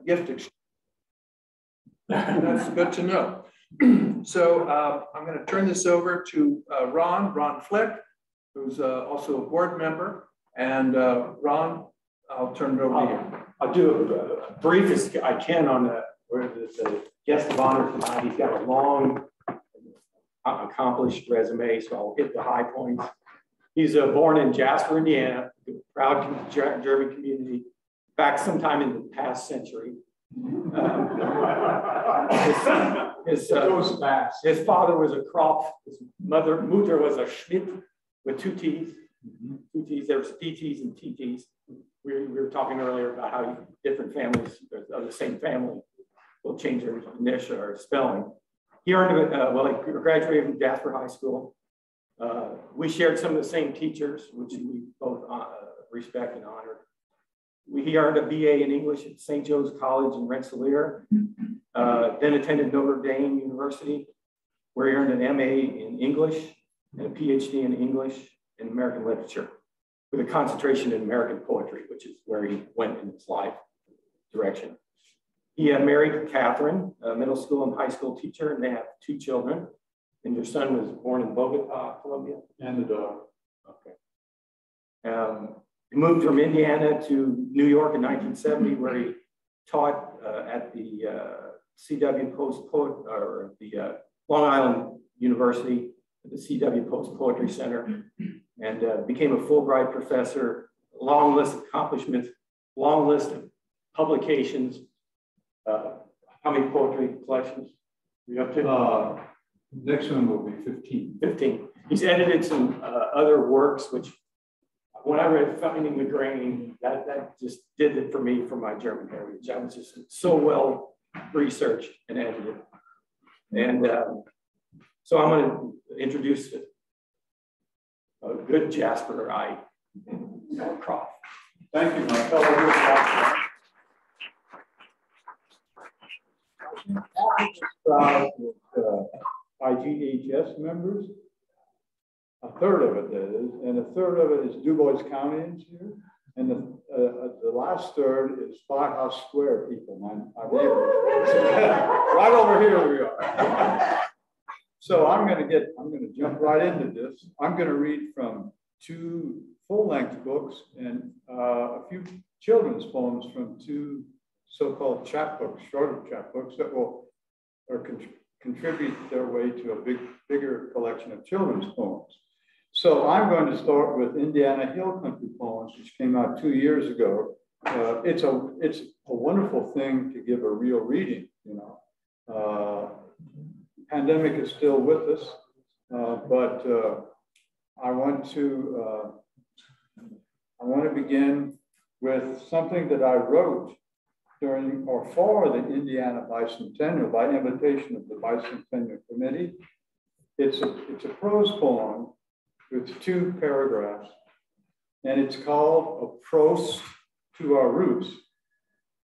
gift exchange. That's good to know. So I'm going to turn this over to Ron Flick, who's also a board member. And Ron, I'll turn it over to you. I'll do a brief as I can on the guest of honor tonight. He's got a long, accomplished resume, so I'll hit the high points. He's born in Jasper, Indiana, proud German community, back sometime in the past century. His father was a Krapf, his Mutter was a Schmidt with two T's. Two T's, there's DTs and TTs. We were talking earlier about how different families of the same family will change their initial or spelling. He earned, he graduated from Jasper High School. We shared some of the same teachers, which we both respect and honor. He earned a BA in English at St. Joe's College in Rensselaer, then attended Notre Dame University, where he earned an MA in English and a PhD in English and American literature, with a concentration in American poetry, which is where he went in his life direction. He married Catherine, a middle school and high school teacher, and they have 2 children. And your son was born in Bogota, Colombia? And the dog. Okay. He moved from Indiana to New York in 1970, where he taught at the CW Post or the Long Island University, at the CW Post Poetry Center, and became a Fulbright professor. Long list of accomplishments, long list of publications. How many poetry collections are you up to? Next one will be 15. 15. He's edited some other works, which when I read Finding the Grain, that just did it for me for my German heritage. I was just so well researched and edited. And so I'm going to introduce a good Jasperite, Krapf. Thank you, my fellow. IGHS members, a third of it is, and a third of it is Dubois Countyans here, and the last third is Firehouse Square people, my neighbors. Right over here we are. So I'm going to jump right into this. I'm going to read from 2 full-length books and a few children's poems from 2 so-called chapbooks, shorter chapbooks that will contribute their way to a bigger collection of children's poems. So I'm going to start with Indiana Hill Country Poems, which came out 2 years ago. It's a wonderful thing to give a real reading, you know. Pandemic is still with us, but I want to begin with something that I wrote during or for the Indiana Bicentennial by invitation of the Bicentennial Committee. It's a prose poem with 2 paragraphs, and it's called A Prost to Our Roots.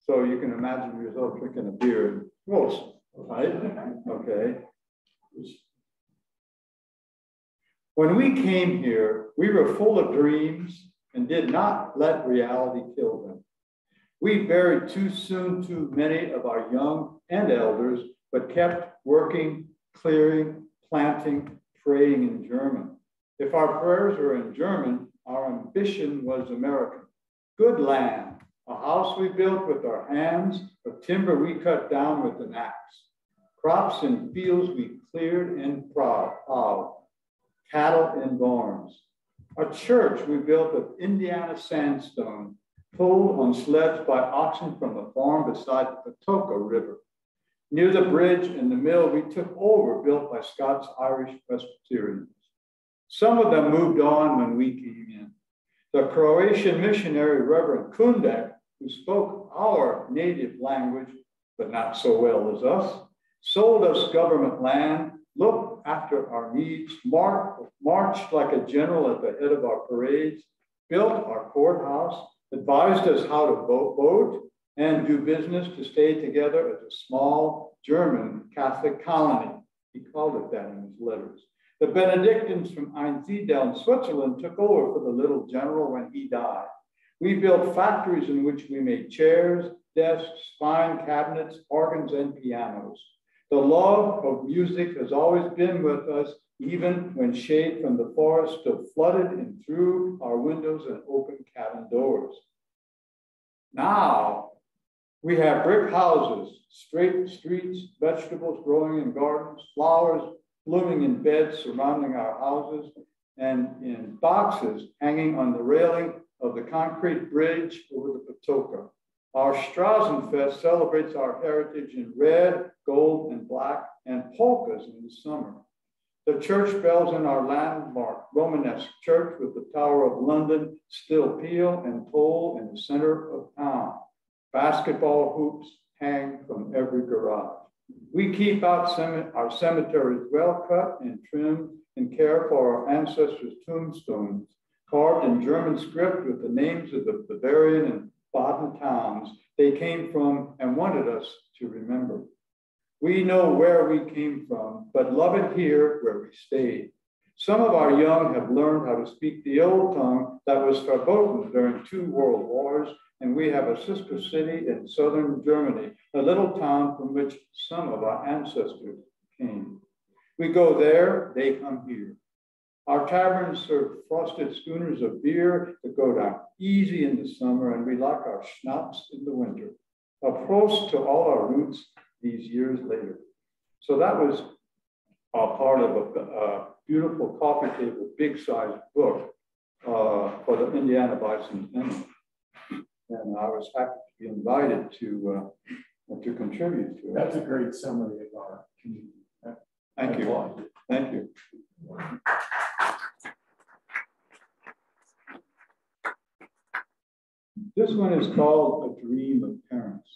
So you can imagine yourself drinking a beer. Prost, right? Okay. When we came here, we were full of dreams and did not let reality kill them. We buried too soon too many of our young and elders, but kept working, clearing, planting, praying in German. If our prayers were in German, our ambition was American. Good land, a house we built with our hands, of timber we cut down with an axe. Crops and fields we cleared and plowed, cattle in barns. A church we built of Indiana sandstone, pulled on sleds by oxen from a farm beside the Patoka River. Near the bridge and the mill we took over, built by Scots-Irish Presbyterians. Some of them moved on when we came in. The Croatian missionary Reverend Kundek, who spoke our native language, but not so well as us, sold us government land, looked after our needs, marched like a general at the head of our parades, built our courthouse, advised us how to vote and do business to stay together as a small German Catholic colony. He called it that in his letters. The Benedictines from Einsiedeln, Switzerland, took over for the little general when he died. We built factories in which we made chairs, desks, fine cabinets, organs, and pianos. The love of music has always been with us, even when shade from the forest still flooded in through our windows and open cabin doors. Now, we have brick houses, straight streets, vegetables growing in gardens, flowers blooming in beds surrounding our houses, and in boxes hanging on the railing of the concrete bridge over the Patoka. Our Straßenfest celebrates our heritage in red, gold, and black, and polkas in the summer. The church bells in our landmark Romanesque church with the Tower of London still peal and toll in the center of town. Basketball hoops hang from every garage. We keep out our cemeteries well cut and trimmed and care for our ancestors' tombstones, carved in German script with the names of the Bavarian and Baden towns they came from and wanted us to remember. We know where we came from, but love it here where we stayed. Some of our young have learned how to speak the old tongue that was verboten during 2 world wars, and we have a sister city in southern Germany, a little town from which some of our ancestors came. We go there, they come here. Our taverns serve frosted schooners of beer that go down easy in the summer, and we like our schnapps in the winter. A prost to all our roots these years later. So that was a part of a beautiful coffee table, big-sized book for the Indiana Bicentennial. And I was happy to be invited to contribute to it. That's a great summary of our community. Thank you. Thank you. This one is called A Dream of Parents.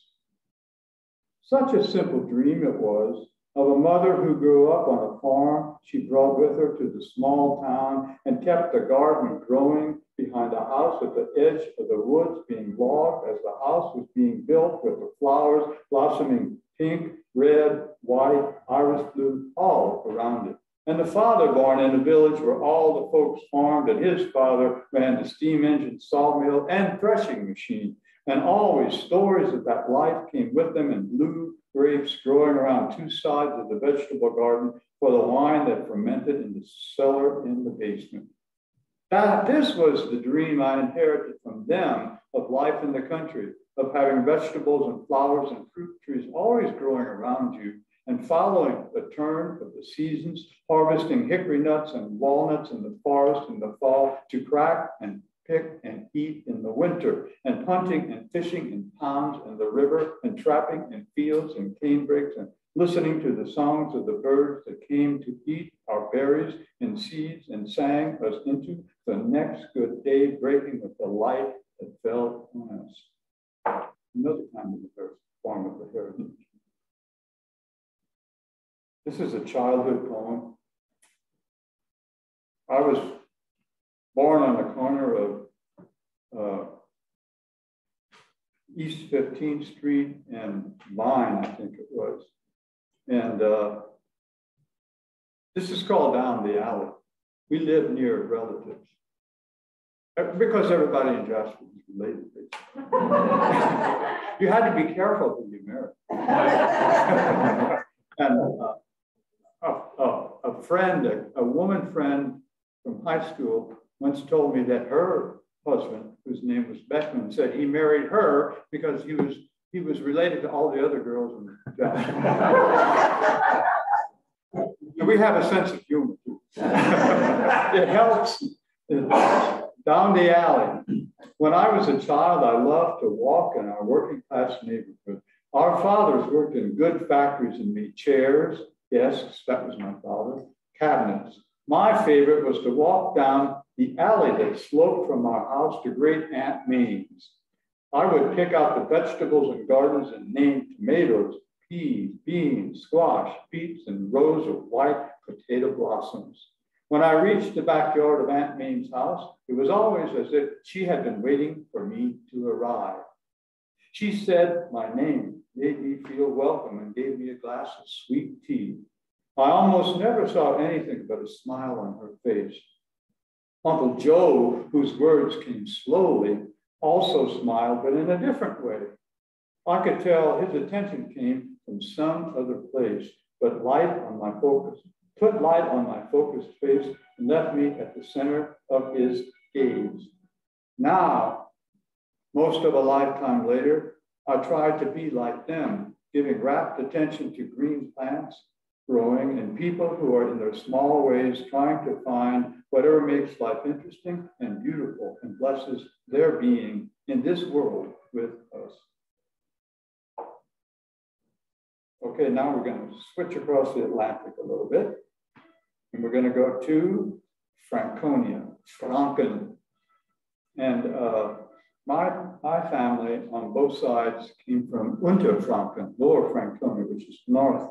Such a simple dream it was of a mother who grew up on a farm she brought with her to the small town and kept the garden growing behind the house at the edge of the woods being logged as the house was being built with the flowers blossoming pink, red, white, iris blue, all around it. And the father born in a village where all the folks farmed, and his father ran the steam engine, sawmill, and threshing machine. And always stories of that life came with them in blue grapes growing around 2 sides of the vegetable garden for the wine that fermented in the cellar in the basement. This was the dream I inherited from them of life in the country, of having vegetables and flowers and fruit trees always growing around you, and following the turn of the seasons, harvesting hickory nuts and walnuts in the forest in the fall to crack and pick and eat in the winter, and hunting and fishing in ponds and the river, and trapping in fields and canebrakes, and listening to the songs of the birds that came to eat our berries and seeds and sang us into the next good day, breaking with the light that fell on us. Another kind of the form of the heritage. This is a childhood poem. I was born on the corner of East 15th Street and Vine, I think it was. And this is called Down the Alley. We live near relatives. Because everybody in Jasper was related. You had to be careful who you married. And a friend, a woman friend from high school once told me that her husband, whose name was Beckman, said he married her because he was related to all the other girls in the job. And we have a sense of humor too. It helps. Down the alley. When I was a child, I loved to walk in our working class neighborhood. Our fathers worked in good factories and made chairs, desks, that was my father, cabinets. My favorite was to walk down the alley that sloped from our house to Great Aunt Maine's. I would pick out the vegetables and gardens and name tomatoes, peas, beans, squash, beets, and rows of white potato blossoms. When I reached the backyard of Aunt Maine's house, it was always as if she had been waiting for me to arrive. She said my name, made me feel welcome, and gave me a glass of sweet tea. I almost never saw anything but a smile on her face. Uncle Joe, whose words came slowly, also smiled, but in a different way. I could tell his attention came from some other place, but put light on my focused face and left me at the center of his gaze. Now, most of a lifetime later, I tried to be like them, giving rapt attention to green plants growing and people who are in their small ways trying to find whatever makes life interesting and beautiful and blesses their being in this world with us. Okay, now we're going to switch across the Atlantic a little bit, and we're going to go to Franconia, Franken. And my family on both sides came from Unterfranken, Lower Franconia, which is North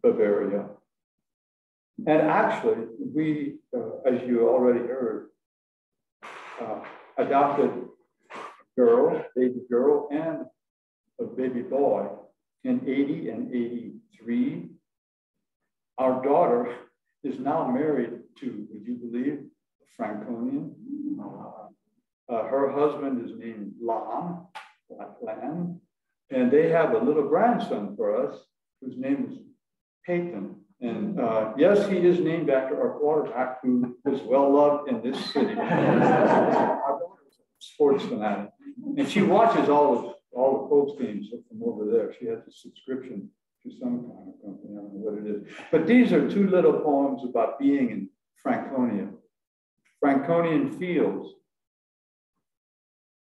Bavaria. And actually, we, as you already heard, adopted a baby girl, and a baby boy in 80 and 83. Our daughter is now married to, would you believe, a Franconian. Her husband is named Lan, and they have a little grandson for us whose name is Peyton. And yes, he is named after our quarterback, who is well loved in this city. Our daughter is a sports fanatic, and she watches all the Colts games from over there. She has a subscription to some kind of company. I don't know what it is. But these are two little poems about being in Franconia. Franconian fields,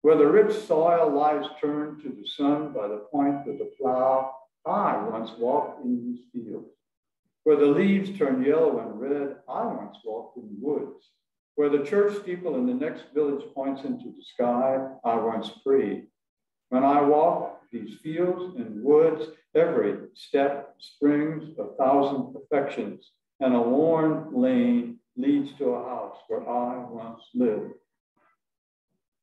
where the rich soil lies turned to the sun by the point of the plow, I once walked in these fields. Where the leaves turn yellow and red, I once walked in woods. Where the church steeple in the next village points into the sky, I once prayed. When I walk these fields and woods, every step springs 1,000 affections, and a worn lane leads to a house where I once lived.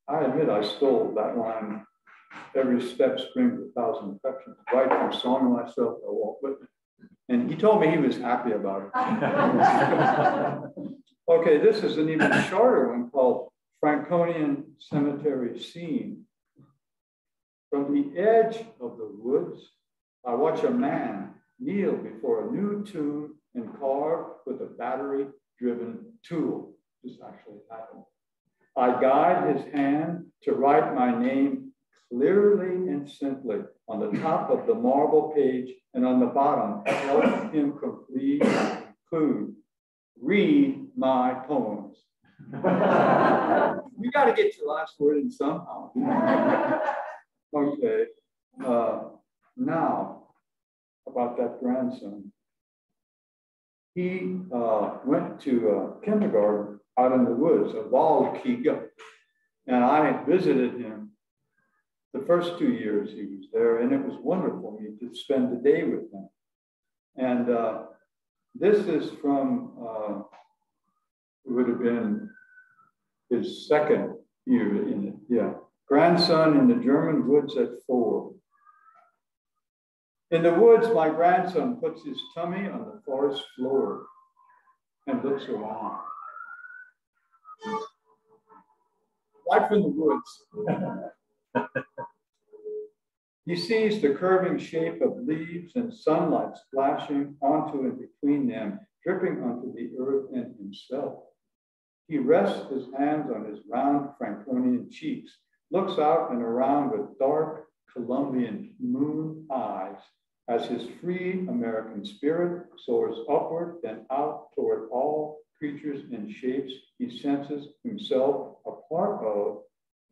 I admit I stole that line, every step springs 1,000 affections, right from Song of Myself by Walt Whitman. And he told me he was happy about it. Okay, this is an even shorter one called Franconian Cemetery Scene. From the edge of the woods, I watch a man kneel before a new tomb and carve with a battery-driven tool. This actually happened. I guide his hand to write my name clearly and simply on the top of the marble page, and on the bottom, help him complete and conclude. Read my poems. We got to get your last word in somehow. Okay. Now, about that grandson. He went to kindergarten out in the woods, a Waldkiga, and I visited him the first 2 years he was there, and it was wonderful me to spend the day with him. And this is from, it would have been his second year in it, yeah. Grandson in the German woods at 4. In the woods, my grandson puts his tummy on the forest floor and looks around. Right from the woods. He sees the curving shape of leaves and sunlight splashing onto and between them, dripping onto the earth and himself. He rests his hands on his round Franconian cheeks, looks out and around with dark Colombian moon eyes as his free American spirit soars upward and out toward all creatures and shapes he senses himself a part of,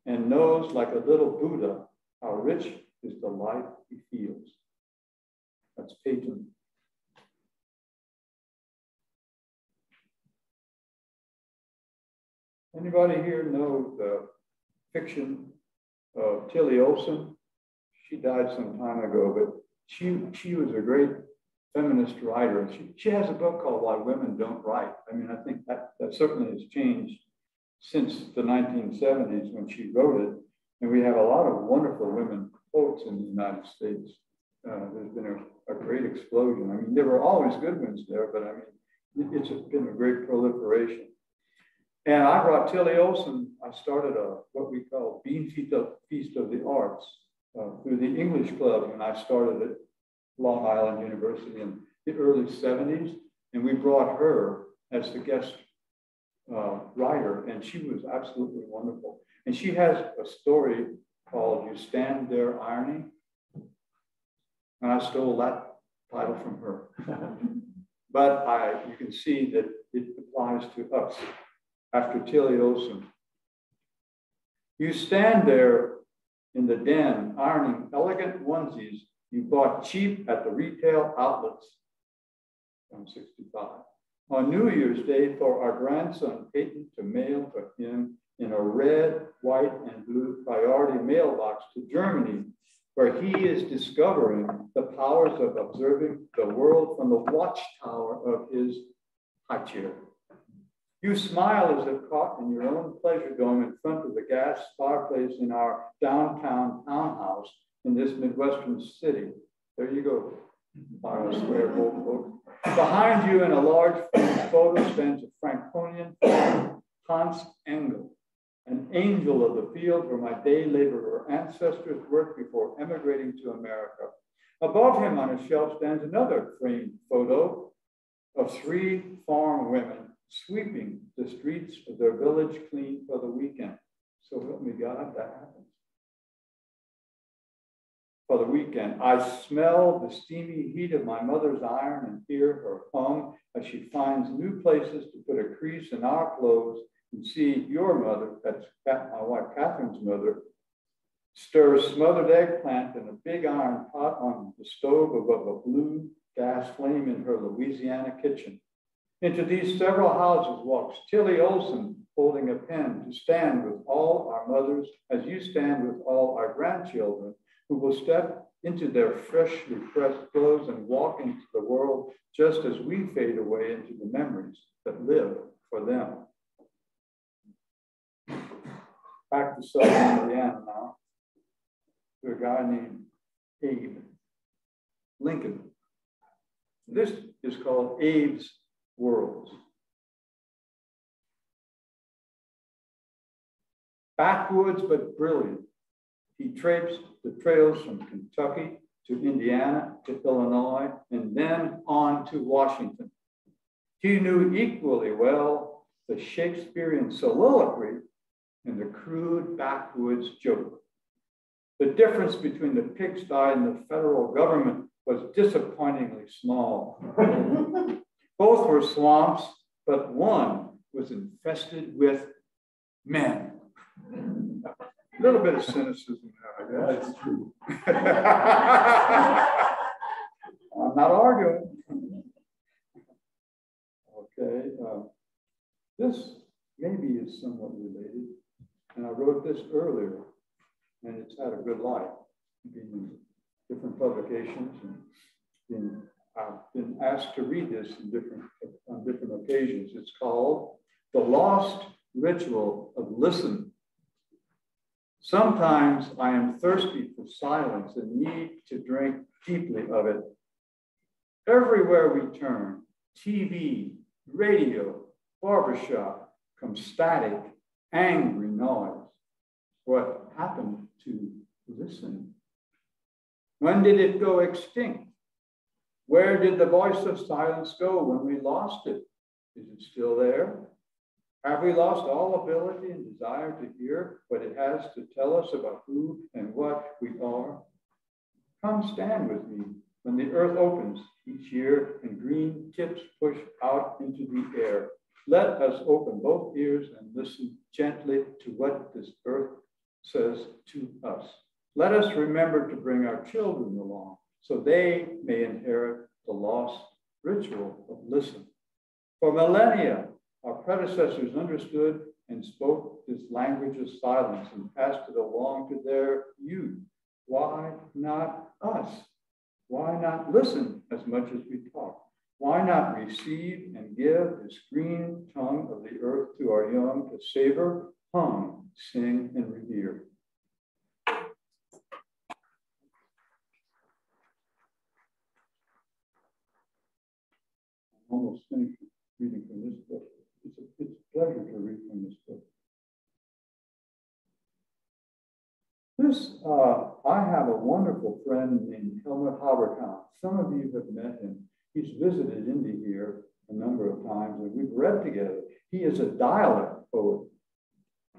and knows like a little Buddha how rich is the life he feels. That's Peyton. Anybody here know the fiction of Tilly Olsen? She died some time ago, but she was a great feminist writer. She has a book called Why Women Don't Write. I mean, I think that certainly has changed since the 1970s when she wrote it. And we have a lot of wonderful women poets in the United States. There's been a great explosion. I mean, there were always good ones there, but I mean, it's been a great proliferation. And I brought Tilly Olsen. I started what we call Bean Feast of the Arts. through the English club when I started at Long Island University in the early 70s. And we brought her as the guest writer, and she was absolutely wonderful. And she has a story called You Stand There Ironing. And I stole that title from her. But you can see that it applies to us. After Tilly Olsen. You stand there in the den ironing elegant onesies you bought cheap at the retail outlets. I'm 65. On New Year's Day for our grandson Peyton to mail to him in a red, white, and blue priority mailbox to Germany, where he is discovering the powers of observing the world from the watchtower of his high chair. You smile as if caught in your own pleasure dome in front of the gas fireplace in our downtown townhouse in this Midwestern city. There you go. Behind you in a large photo stands a Franconian farmer, Hans Engel, an angel of the field where my day laborer ancestors worked before emigrating to America. Above him on a shelf stands another framed photo of 3 farm women sweeping the streets of their village clean for the weekend. So help me God, that happens. For the weekend, I smell the steamy heat of my mother's iron and hear her hum as she finds new places to put a crease in our clothes, and see your mother, that's my wife Catherine's mother, stir smothered eggplant in a big iron pot on the stove above a blue gas flame in her Louisiana kitchen. Into these several houses walks Tilly Olsen, holding a pen to stand with all our mothers as you stand with all our grandchildren, who will step into their freshly pressed clothes and walk into the world just as we fade away into the memories that live for them. Back to Southern Indiana now, to a guy named Abe Lincoln. This is called Abe's Worlds. Backwoods but brilliant, he traipsed the trails from Kentucky to Indiana to Illinois and then on to Washington. He knew equally well the Shakespearean soliloquy and the crude backwoods joke. The difference between the pigsty and the federal government was disappointingly small. Both were swamps, but one was infested with men. A little bit of cynicism there, I guess. That's true. I'm not arguing. Okay, this maybe is somewhat related, and I wrote this earlier, and it's had a good life, being in different publications, and I've been asked to read this on different occasions. It's called The Lost Ritual of Listen. Sometimes I am thirsty for silence and need to drink deeply of it. Everywhere we turn, TV, radio, barbershop, comes static, angry noise. What happened to listen? When did it go extinct? Where did the voice of silence go when we lost it? Is it still there? Have we lost all ability and desire to hear what it has to tell us about who and what we are? Come stand with me when the earth opens each year and green tips push out into the air. Let us open both ears and listen gently to what this earth says to us. Let us remember to bring our children along so they may inherit the lost ritual of listen. For millennia, our predecessors understood and spoke this language of silence and passed it along to their youth. Why not us? Why not listen as much as we talk? Why not receive and give this green tongue of the earth to our young to savor, hum, sing, and revere? I'm almost finished reading from this book. It's a pleasure to read from this book. I have a wonderful friend named Helmut Haberkamp. Some of you have met him. He's visited Indy here a number of times, and we've read together. He is a dialect poet.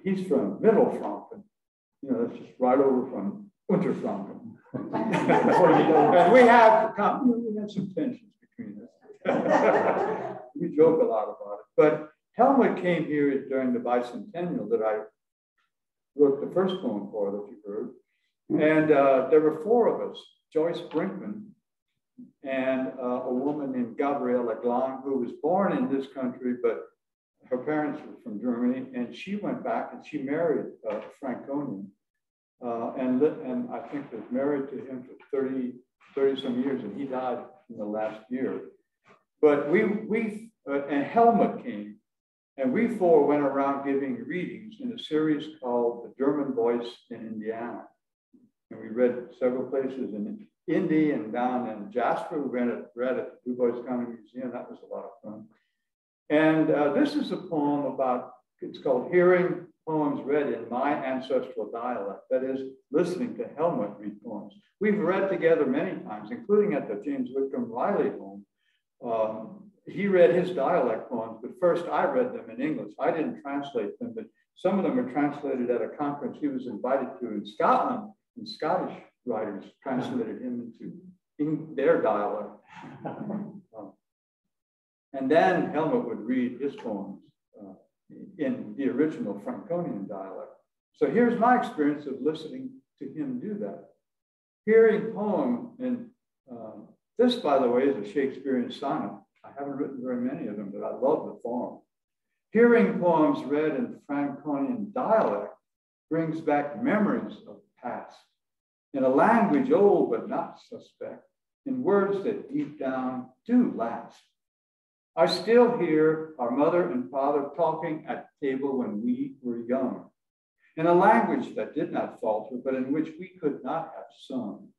He's from Mittelfranken. You know, that's just right over from Unterfranken. And we have some tensions between us. We joke a lot about it. But Helmut came here during the bicentennial that I wrote the first poem for that you heard. And there were four of us, Joyce Brinkman and a woman named Gabriele Glang, who was born in this country, but her parents were from Germany, and she went back and she married a Franconian, and I think was married to him for 30 some years, and he died in the last year. But and Helmut came, and we four went around giving readings in a series called The German Voice in Indiana. And we read several places in Indy and down in Jasper. We read at the Du Bois County Museum. That was a lot of fun. And this is a poem about, it's called Hearing Poems Read in My Ancestral Dialect. That is, listening to Helmut read poems. We've read together many times, including at the James Whitcomb Riley home. He read his dialect poems, but first I read them in English. I didn't translate them, but some of them were translated at a conference he was invited to in Scotland, and Scottish writers translated him into their dialect. And then Helmut would read his poems in the original Franconian dialect. So here's my experience of listening to him do that. Hearing poem, and this, by the way, is a Shakespearean sonnet. I haven't written very many of them, but I love the form. Hearing poems read in Franconian dialect brings back memories of the past in a language old but not suspect, in words that deep down do last. I still hear our mother and father talking at the table when we were young, in a language that did not falter, but in which we could not have sung.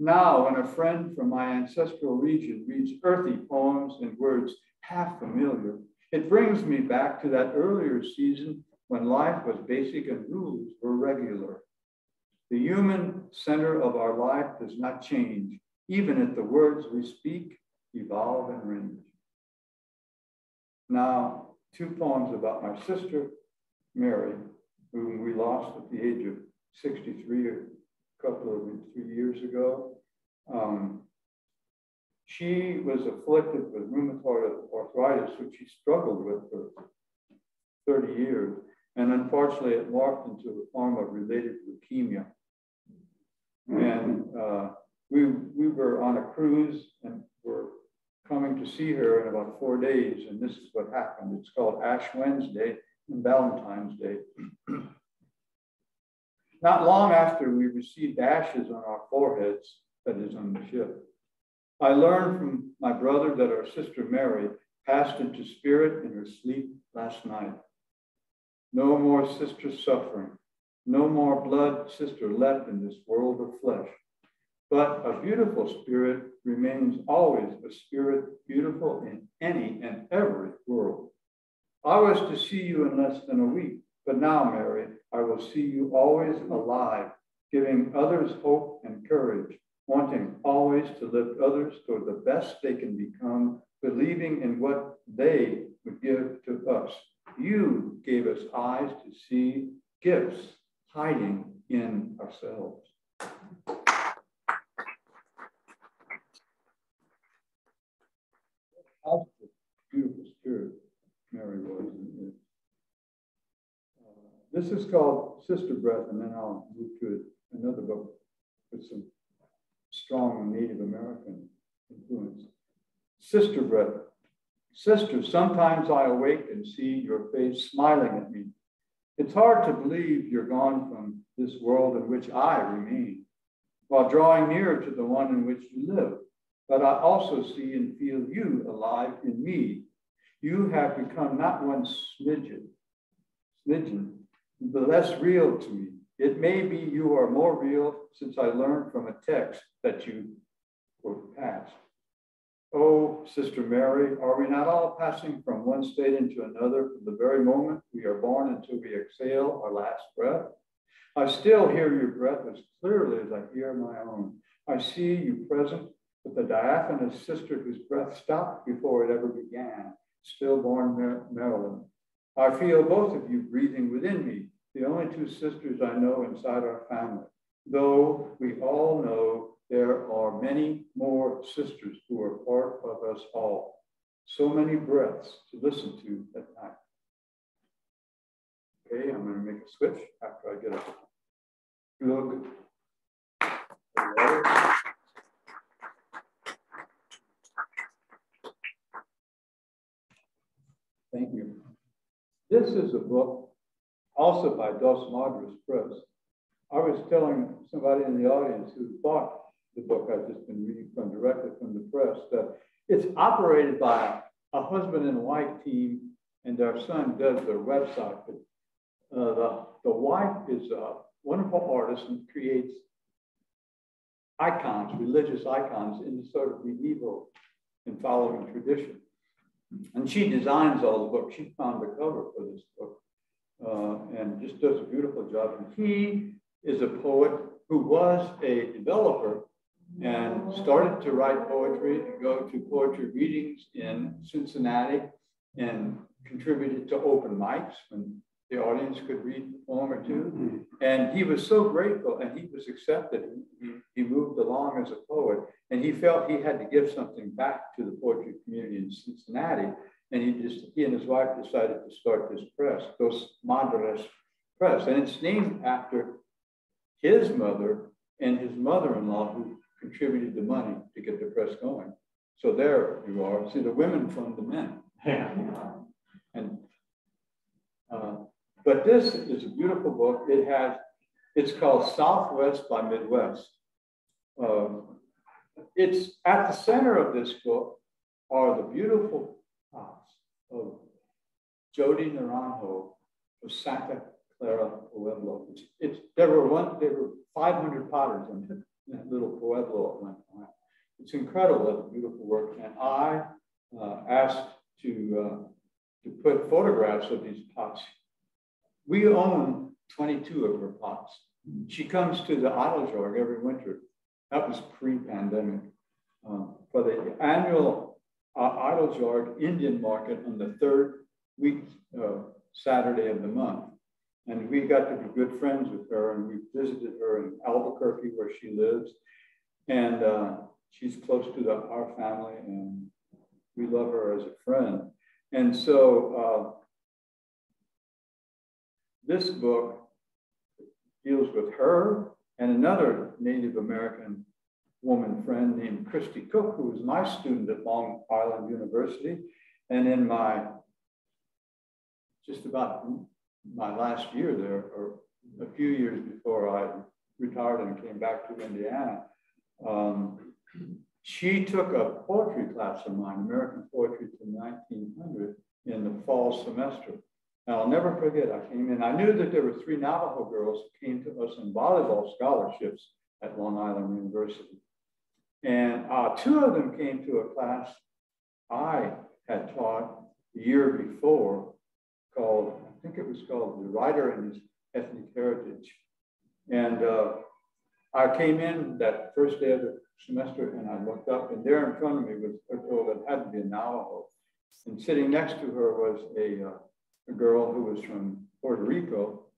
Now, when a friend from my ancestral region reads earthy poems in words half familiar, it brings me back to that earlier season when life was basic and rules were regular. The human center of our life does not change, even if the words we speak evolve and range. Now, two poems about my sister, Mary, whom we lost at the age of 63, a couple of 3 years ago. She was afflicted with rheumatoid arthritis, which she struggled with for 30 years. And unfortunately, it morphed into a form of related leukemia. And we were on a cruise and were coming to see her in about 4 days. And this is what happened. It's called Ash Wednesday and Valentine's Day. Not long after we received ashes on our foreheads, that is on the ship, I learned from my brother that our sister Mary passed into spirit in her sleep last night. No more sister suffering, no more blood sister left in this world of flesh. But a beautiful spirit remains always a spirit beautiful in any and every world. I was to see you in less than a week, but now, Mary, I will see you always alive, giving others hope and courage, wanting always to lift others toward the best they can become, believing in what they would give to us. You gave us eyes to see gifts hiding in ourselves. How beautiful spirit Mary was. This is called Sister Breath, and then I'll move to another book with some strong Native American influence. Sister Breath. Sister, sometimes I awake and see your face smiling at me. It's hard to believe you're gone from this world in which I remain, while drawing nearer to the one in which you live. But I also see and feel you alive in me. You have become not one smidgen, but less real to me. It may be you are more real since I learned from a text that you were past. Oh, Sister Mary, are we not all passing from one state into another from the very moment we are born until we exhale our last breath? I still hear your breath as clearly as I hear my own. I see you present with the diaphanous sister whose breath stopped before it ever began, stillborn Marilyn. I feel both of you breathing within me, the only two sisters I know inside our family, though we all know there are many more sisters who are part of us all. So many breaths to listen to at night. Okay, I'm going to make a switch after I get a glug. Thank you. This is a book also by Dos Madres Press. I was telling somebody in the audience who bought the book I've just been reading from directly from the press that it's operated by a husband and wife team, and their son does their website. But the wife is a wonderful artist and creates icons, religious icons in the sort of medieval and following tradition. And she designs all the books. She found the cover for this book and just does a beautiful job. And he is a poet who was a developer and started to write poetry and go to poetry readings in Cincinnati and contributed to open mics when the audience could read a poem or two. And he was so grateful, and he was accepted. He moved along as a poet, and he felt he had to give something back to the poetry community in Cincinnati. And he and his wife decided to start this press, Dos Madres Press. And it's named after his mother and his mother-in-law, who contributed the money to get the press going. So there you are. See, the women fund the men. But this is a beautiful book. It's called Southwest by Midwest. It's at the center of this book are the beautiful pots of Jody Naranjo of Santa Clara Pueblo. There were 500 potters in that little Pueblo at one time. It's incredible, that beautiful work. And I asked to put photographs of these pots. We own 22 of her pots. She comes to the Idlejarg every winter. That was pre-pandemic. For the annual Idlejarg Indian market on the third week, Saturday of the month. And we got to be good friends with her, and we visited her in Albuquerque, where she lives. And she's close to our family, and we love her as a friend. And so this book deals with her and another Native American woman friend named Christy Cook, who was my student at Long Island University. And in just about my last year there, or a few years before I retired and came back to Indiana, she took a poetry class of mine, American Poetry to 1900, in the fall semester. And I'll never forget, I came in, I knew that there were 3 Navajo girls who came to us on volleyball scholarships at Long Island University. And 2 of them came to a class I had taught the year before called, I think it was called The Writer and His Ethnic Heritage. And I came in that first day of the semester, and I looked up, and there in front of me was a girl that had to be a Navajo. And sitting next to her was a girl who was from Puerto Rico,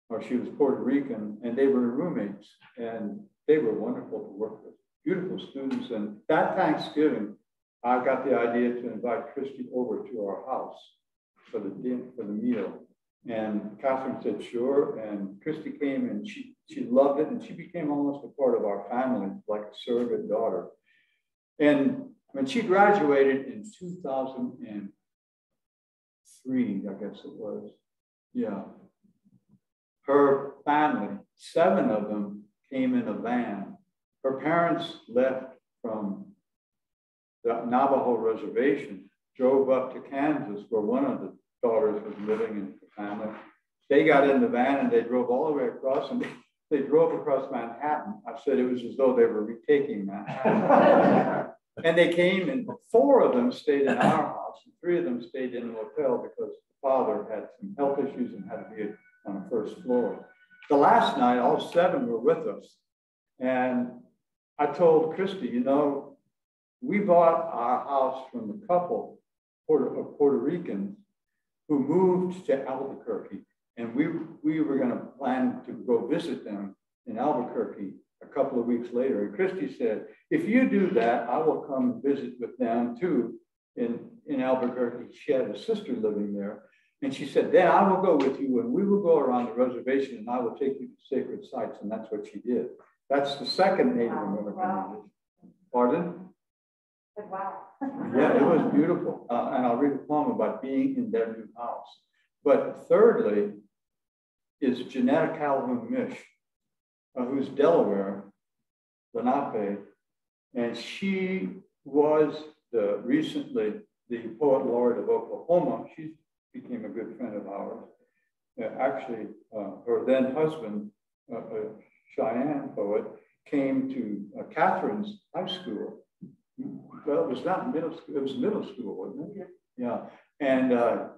or she was Puerto Rican, and they were roommates, and they were wonderful to work with, beautiful students. And that Thanksgiving, I got the idea to invite Christy over to our house for the meal. And Catherine said, sure. And Christy came, and she loved it, and she became almost a part of our family, like a surrogate daughter. And when she graduated in 2003, I guess it was, yeah, her family, 7 of them came in a van. Her parents left from the Navajo reservation, drove up to Kansas, where one of the daughters was living in the family. They got in the van and they drove all the way across, and they drove across Manhattan. I said it was as though they were retaking Manhattan. And they came, and 4 of them stayed in our house, and 3 of them stayed in a hotel because the father had some health issues and had to be on the first floor. the last night, all 7 were with us. And I told Christy, you know, we bought our house from a couple of Puerto Ricans who moved to Albuquerque. And we were going to plan to go visit them in Albuquerque a couple of weeks later. And Christy said, if you do that, I will come and visit with them too in Albuquerque. She had a sister living there. And she said, then I will go with you and we will go around the reservation and I will take you to sacred sites. And that's what she did. That's the second Native American religion. Pardon? Wow. Yeah, it was beautiful. And I'll read a poem about being in their new house. But thirdly is Janetta Calhoun Mish, who's Delaware, Lenape, and she was recently the poet laureate of Oklahoma. She became a good friend of ours. Actually, her then husband, a Cheyenne poet, came to Catherine's high school. Well, it was not middle school, it was middle school, wasn't it? Yeah. And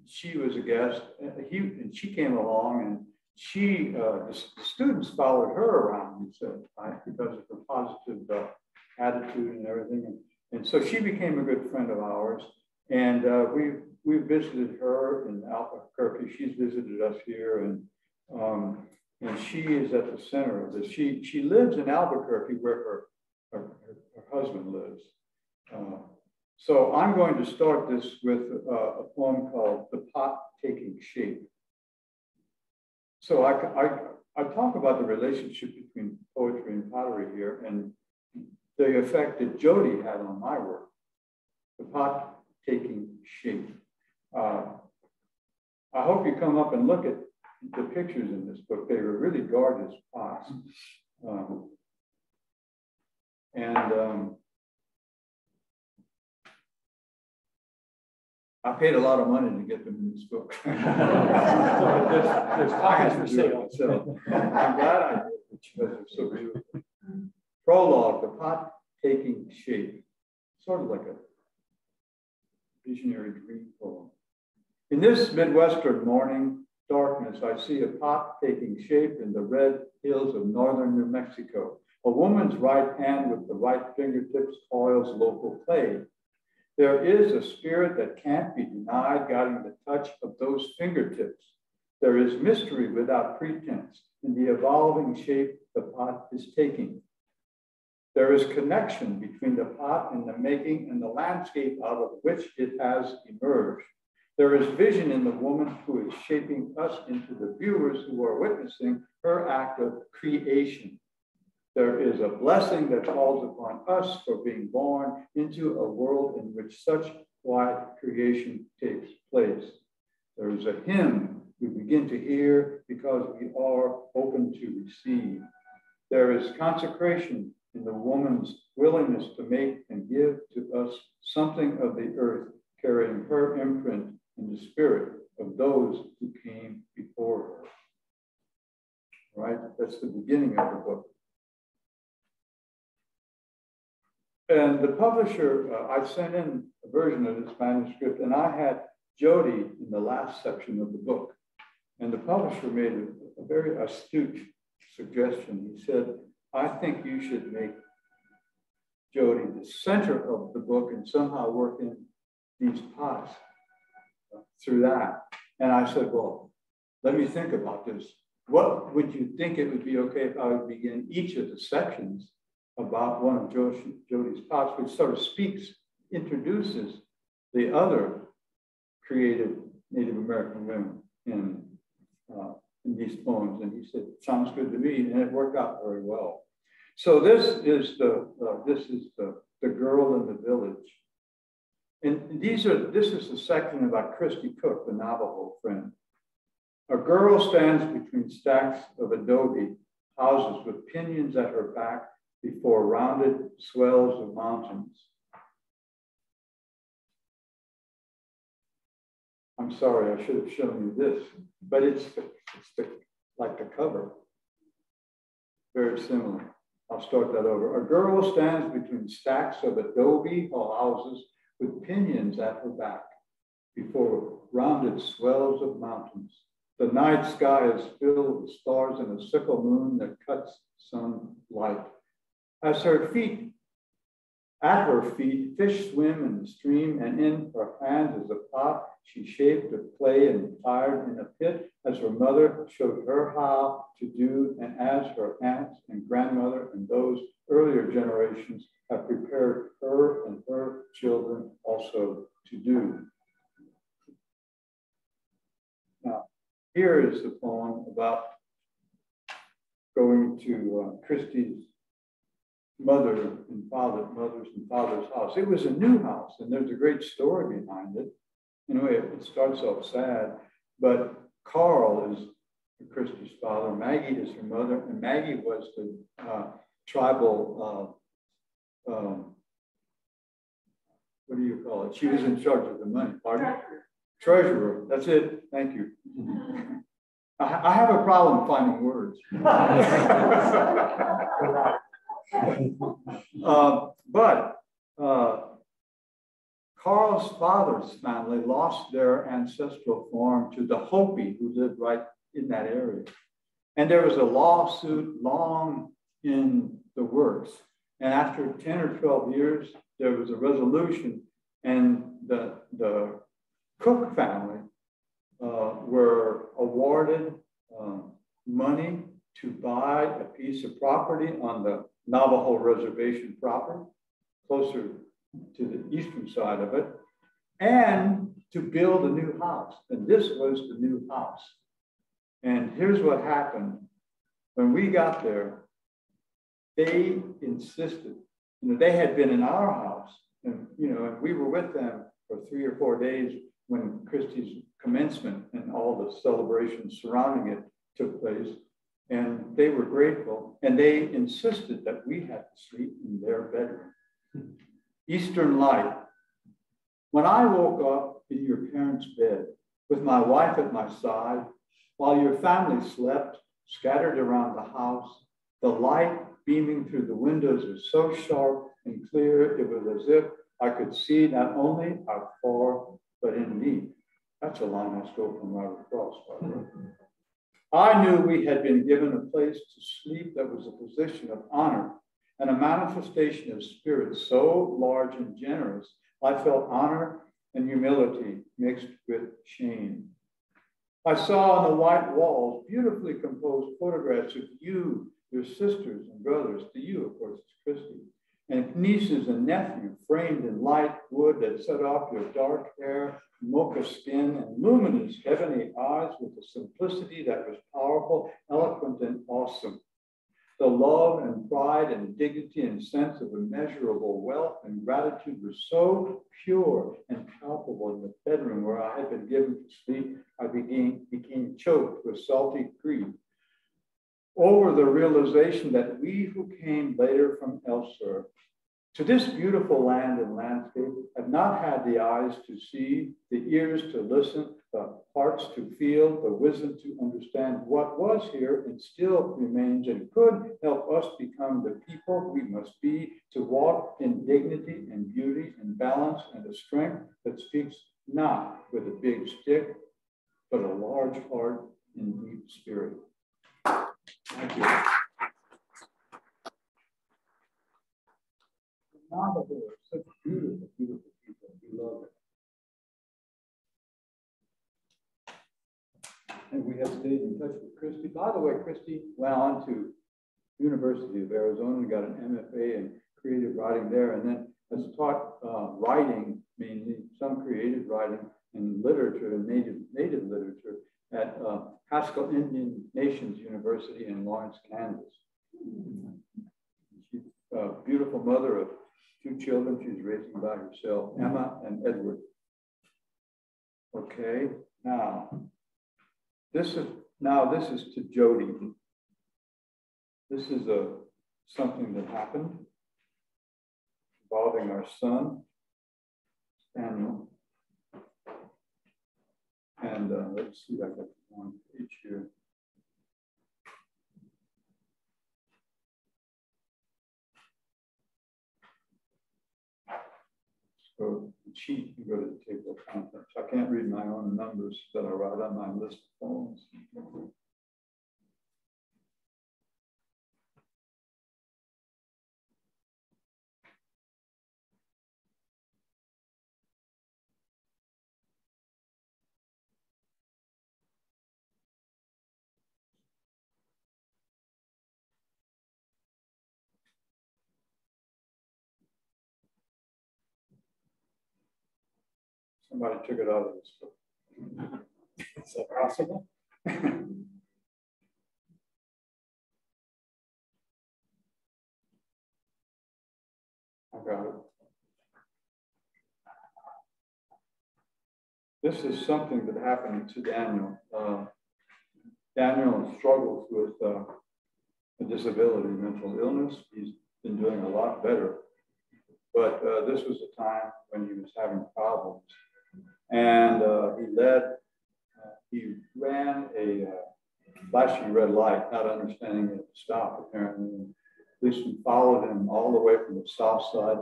she was a guest, and she came along, and the students followed her around, because of her positive attitude and everything. And so she became a good friend of ours. And we visited her in Albuquerque. She's visited us here, and she is at the center of this. She lives in Albuquerque where her husband lives. So I'm going to start this with a poem called The Pot Taking Shape. So I talk about the relationship between poetry and pottery here and the effect that Jody had on my work. The pot taking shape. I hope you come up and look at the pictures in this book. They were really gorgeous pots. I paid a lot of money to get them in this book. There's copies for sale. So I'm glad I did, because they're so beautiful. Prologue, the pot taking shape. Sort of like a visionary dream poem. In this Midwestern morning darkness, I see a pot taking shape in the red hills of northern New Mexico. A woman's right hand with the right fingertips oils local clay. There is a spirit that can't be denied guiding the touch of those fingertips. There is mystery without pretense in the evolving shape the pot is taking. There is connection between the pot and the making and the landscape out of which it has emerged. There is vision in the woman who is shaping us into the viewers who are witnessing her act of creation. There is a blessing that falls upon us for being born into a world in which such quiet creation takes place. There is a hymn we begin to hear because we are open to receive. There is consecration in the woman's willingness to make and give to us something of the earth, carrying her imprint in the spirit of those who came before her. All right, that's the beginning of the book. And the publisher, I sent in a version of this manuscript, and I had Jody in the last section of the book. And the publisher made a very astute suggestion. He said, I think you should make Jody the center of the book and somehow work in these pots through that. And I said, well, let me think about this. What would you think it would be okay if I would begin each of the sections about one of Jody's pots, which sort of introduces the other creative Native American women in these poems. And he said, sounds good to me, and it worked out very well. So this is the girl in the village. And this is a section about Christy Cook, the Navajo friend. A girl stands between stacks of adobe houses with pinions at her back before rounded swells of mountains. I'm sorry, I should have shown you this, but it's like the cover. Very similar. I'll start that over. A girl stands between stacks of adobe houses with pinions at her back before rounded swells of mountains. The night sky is filled with stars and a sickle moon that cuts sunlight. At her feet, fish swim in the stream, and in her hands is a pot she shaped of clay and fired in a pit, as her mother showed her how to do, and as her aunts and grandmother and those earlier generations have prepared her and her children also to do. Now, here is the poem about going to Christy's mother's and father's house. It was a new house, and there's a great story behind it. Anyway, it starts off sad, but Carl is Christy's father, Maggie is her mother, and Maggie was the tribal, what do you call it? She was in charge of the money, pardon? Treasurer, that's it, thank you. I have a problem finding words. But Carl's father's family lost their ancestral farm to the Hopi who lived right in that area. And there was a lawsuit long in the works. And after 10 or 12 years, there was a resolution, and the Cook family were awarded money to buy a piece of property on the Navajo reservation proper, closer to the eastern side of it, and to build a new house. And this was the new house. And here's what happened. When we got there, they insisted, they had been in our house, and and we were with them for 3 or 4 days when Christy's commencement and all the celebrations surrounding it took place. And they were grateful, and they insisted that we had to sleep in their bedroom. Eastern light. When I woke up in your parents' bed with my wife at my side, while your family slept, scattered around the house, the light beaming through the windows was so sharp and clear, it was as if I could see not only how far, but in me. That's a line I stole from Robert Krapf, by the way. I knew we had been given a place to sleep that was a position of honor and a manifestation of spirit so large and generous, I felt honor and humility mixed with shame. I saw on the white walls beautifully composed photographs of you, your sisters and brothers, to you, of course, it's Christy, and nieces and nephew framed in light wood that set off your dark hair, mocha skin, and luminous heavenly eyes with a simplicity that was powerful, eloquent, and awesome. The love and pride and dignity and sense of immeasurable wealth and gratitude were so pure and palpable in the bedroom where I had been given to sleep, I became choked with salty grief over the realization that we who came later from elsewhere to this beautiful land and landscape have not had the eyes to see, the ears to listen, the hearts to feel, the wisdom to understand what was here and still remains and could help us become the people we must be to walk in dignity and beauty and balance and a strength that speaks not with a big stick, but a large heart and deep spirit. Thank you. Navajo are such beautiful, beautiful people. We love it. And we have stayed in touch with Christy. By the way, Christy went on to University of Arizona and got an MFA in creative writing there, and then has taught writing, mainly some creative writing and literature and native literature at Haskell Indian Nations University in Lawrence, Kansas. She's a beautiful mother of 2 children she's raising by herself, Emma and Edward. Okay, now this is to Jody. This is something that happened involving our son, Daniel. And let's see, I got one page here. So cheat and go to the table of contents. I can't read my own numbers that I write on my list of poems. Somebody took it out of this book. Is that possible? I got it. This is something that happened to Daniel. Daniel struggles with a disability, mental illness. He's been doing a lot better. But this was a time when he was having problems. And he ran a flashing red light, not understanding it to stop, apparently. And policemen followed him all the way from the south side,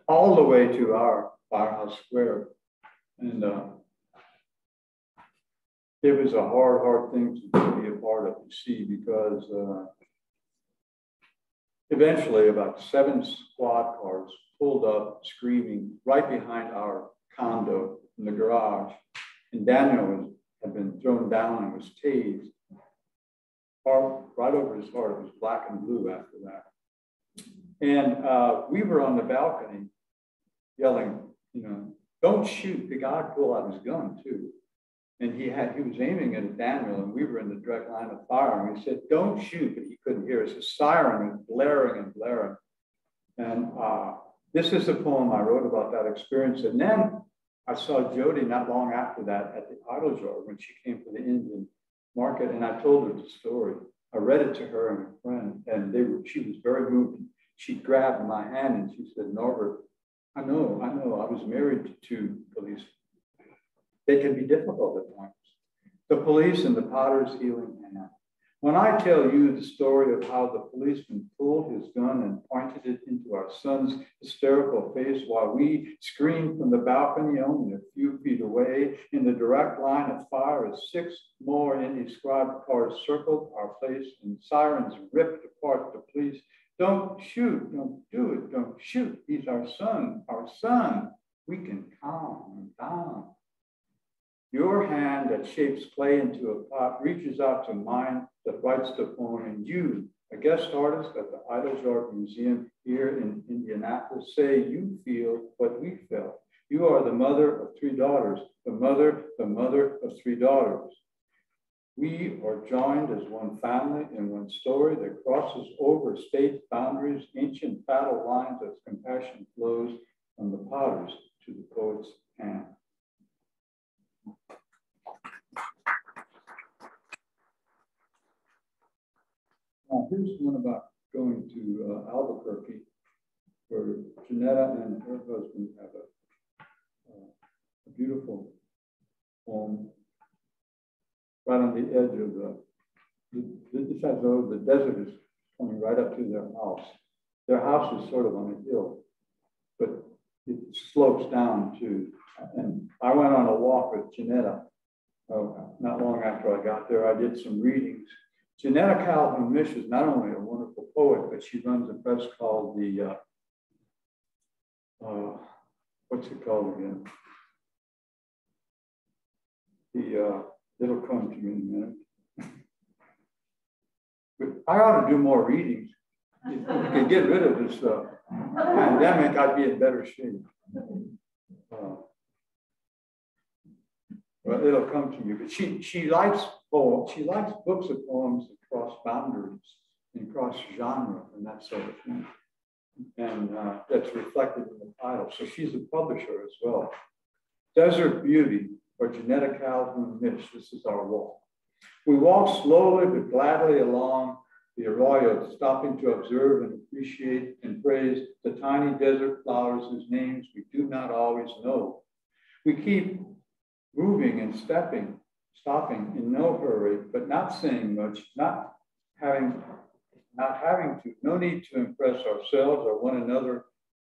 all the way to our firehouse square. And it was a hard thing to be a part of, you see, because eventually about 7 squad cars pulled up screaming right behind our condo in the garage. And Daniel had been thrown down and was tased. Right over his heart, it was black and blue after that. And we were on the balcony yelling, you know, don't shoot. The guy pulled out his gun too. And he was aiming at Daniel, and we were in the direct line of fire. And we said, don't shoot, but he couldn't hear us. A siren was blaring and blaring. And this is a poem I wrote about that experience. And then I saw Jody not long after that at the Idle Jar when she came to the Indian market, and I told her the story. I read it to her and a friend, and she was very moved. She grabbed my hand and she said, Norbert, I know, I was married to 2 police. They can be difficult at times. The police and the potter's healing hand. When I tell you the story of how the policeman pulled his gun and pointed it into our son's hysterical face while we screamed from the balcony only a few feet away in the direct line of fire as 6 more indescribed cars circled our place and sirens ripped apart the police. Don't shoot, don't do it, don't shoot. He's our son, our son. We can calm him down. Your hand that shapes clay into a pot reaches out to mine that writes the poem, and you, a guest artist at the Idle Jar Museum here in Indianapolis, say you feel what we felt. You are the mother of 3 daughters, the mother of 3 daughters. We are joined as one family in one story that crosses over state boundaries, ancient battle lines as compassion flows from the potters to the poet's hand. Now, here's one about going to Albuquerque, where Janetta and her husband have a beautiful home right on the edge of the desert is coming right up to their house. Their house is sort of on a hill, but it slopes down too. And I went on a walk with Janetta not long after I got there. I did some readings. Janetta Calhoun-Mish is not only a wonderful poet, but she runs a press called the, what's it called again? It'll come to me in a minute. But I ought to do more readings. If we could get rid of this pandemic, I'd be in better shape. Well, it'll come to me. But she likes poems. She likes books of poems that cross boundaries and cross genre and that sort of thing. And that's reflected in the title. So she's a publisher as well. Desert Beauty, or Janetta Calhoun-Mish. This is our walk. We walk slowly but gladly along the arroyo, stopping to observe and appreciate and praise the tiny desert flowers whose names we do not always know. We keep moving and stopping in no hurry, but not saying much, not having to, no need to impress ourselves or one another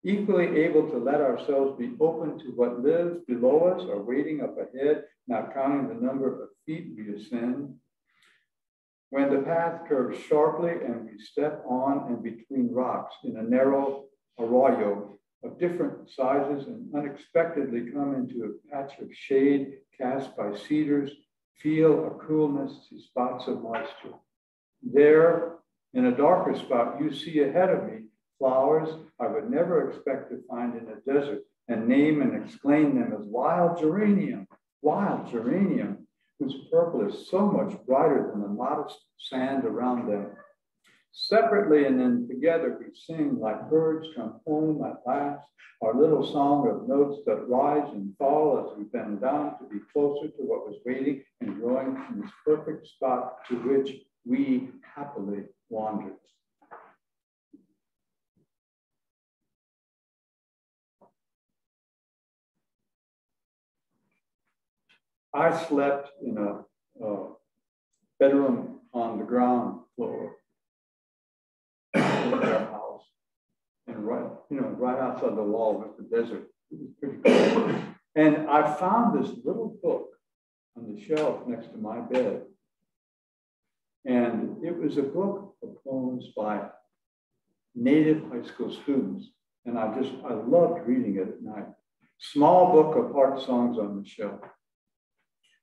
equally able to let ourselves be open to what lives below us or waiting up ahead, not counting the number of feet we ascend. When the path curves sharply and we step on and between rocks in a narrow arroyo of different sizes and unexpectedly come into a patch of shade cast by cedars, feel a coolness to spots of moisture. There, in a darker spot, you see ahead of me flowers I would never expect to find in a desert, and name and exclaim them as wild geranium, whose purple is so much brighter than the modest sand around them. Separately and then together we sing like birds come home at last, our little song of notes that rise and fall as we bend down to be closer to what was waiting and growing in this perfect spot to which we happily wandered. I slept in a bedroom on the ground floor in their house, and right outside the wall was the desert. It was pretty cool. And I found this little book on the shelf next to my bed, and it was a book of poems by native high school students, and I loved reading it at night. Small book of heart songs on the shelf.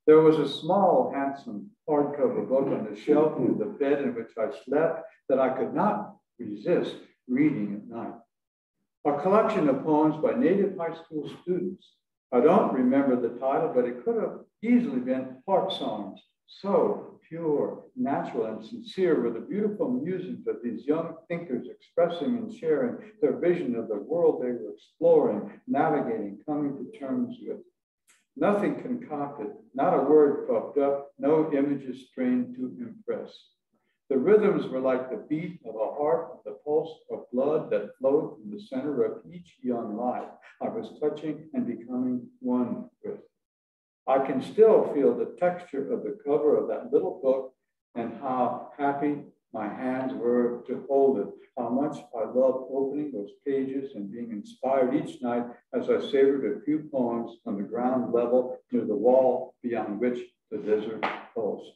There was a small, handsome hardcover book on the shelf near the bed in which I slept that I could not resist reading at night. A collection of poems by native high school students. I don't remember the title, but it could have easily been heart songs. So pure, natural, and sincere were the beautiful musings of these young thinkers expressing and sharing their vision of the world they were exploring, navigating, coming to terms with. Nothing concocted, not a word puffed up, no images strained to impress. The rhythms were like the beat of a heart, the pulse of blood that flowed from the center of each young life I was touching and becoming one with. I can still feel the texture of the cover of that little book and how happy my hands were to hold it, how much I loved opening those pages and being inspired each night as I savored a few poems on the ground level near the wall beyond which the desert pulsed.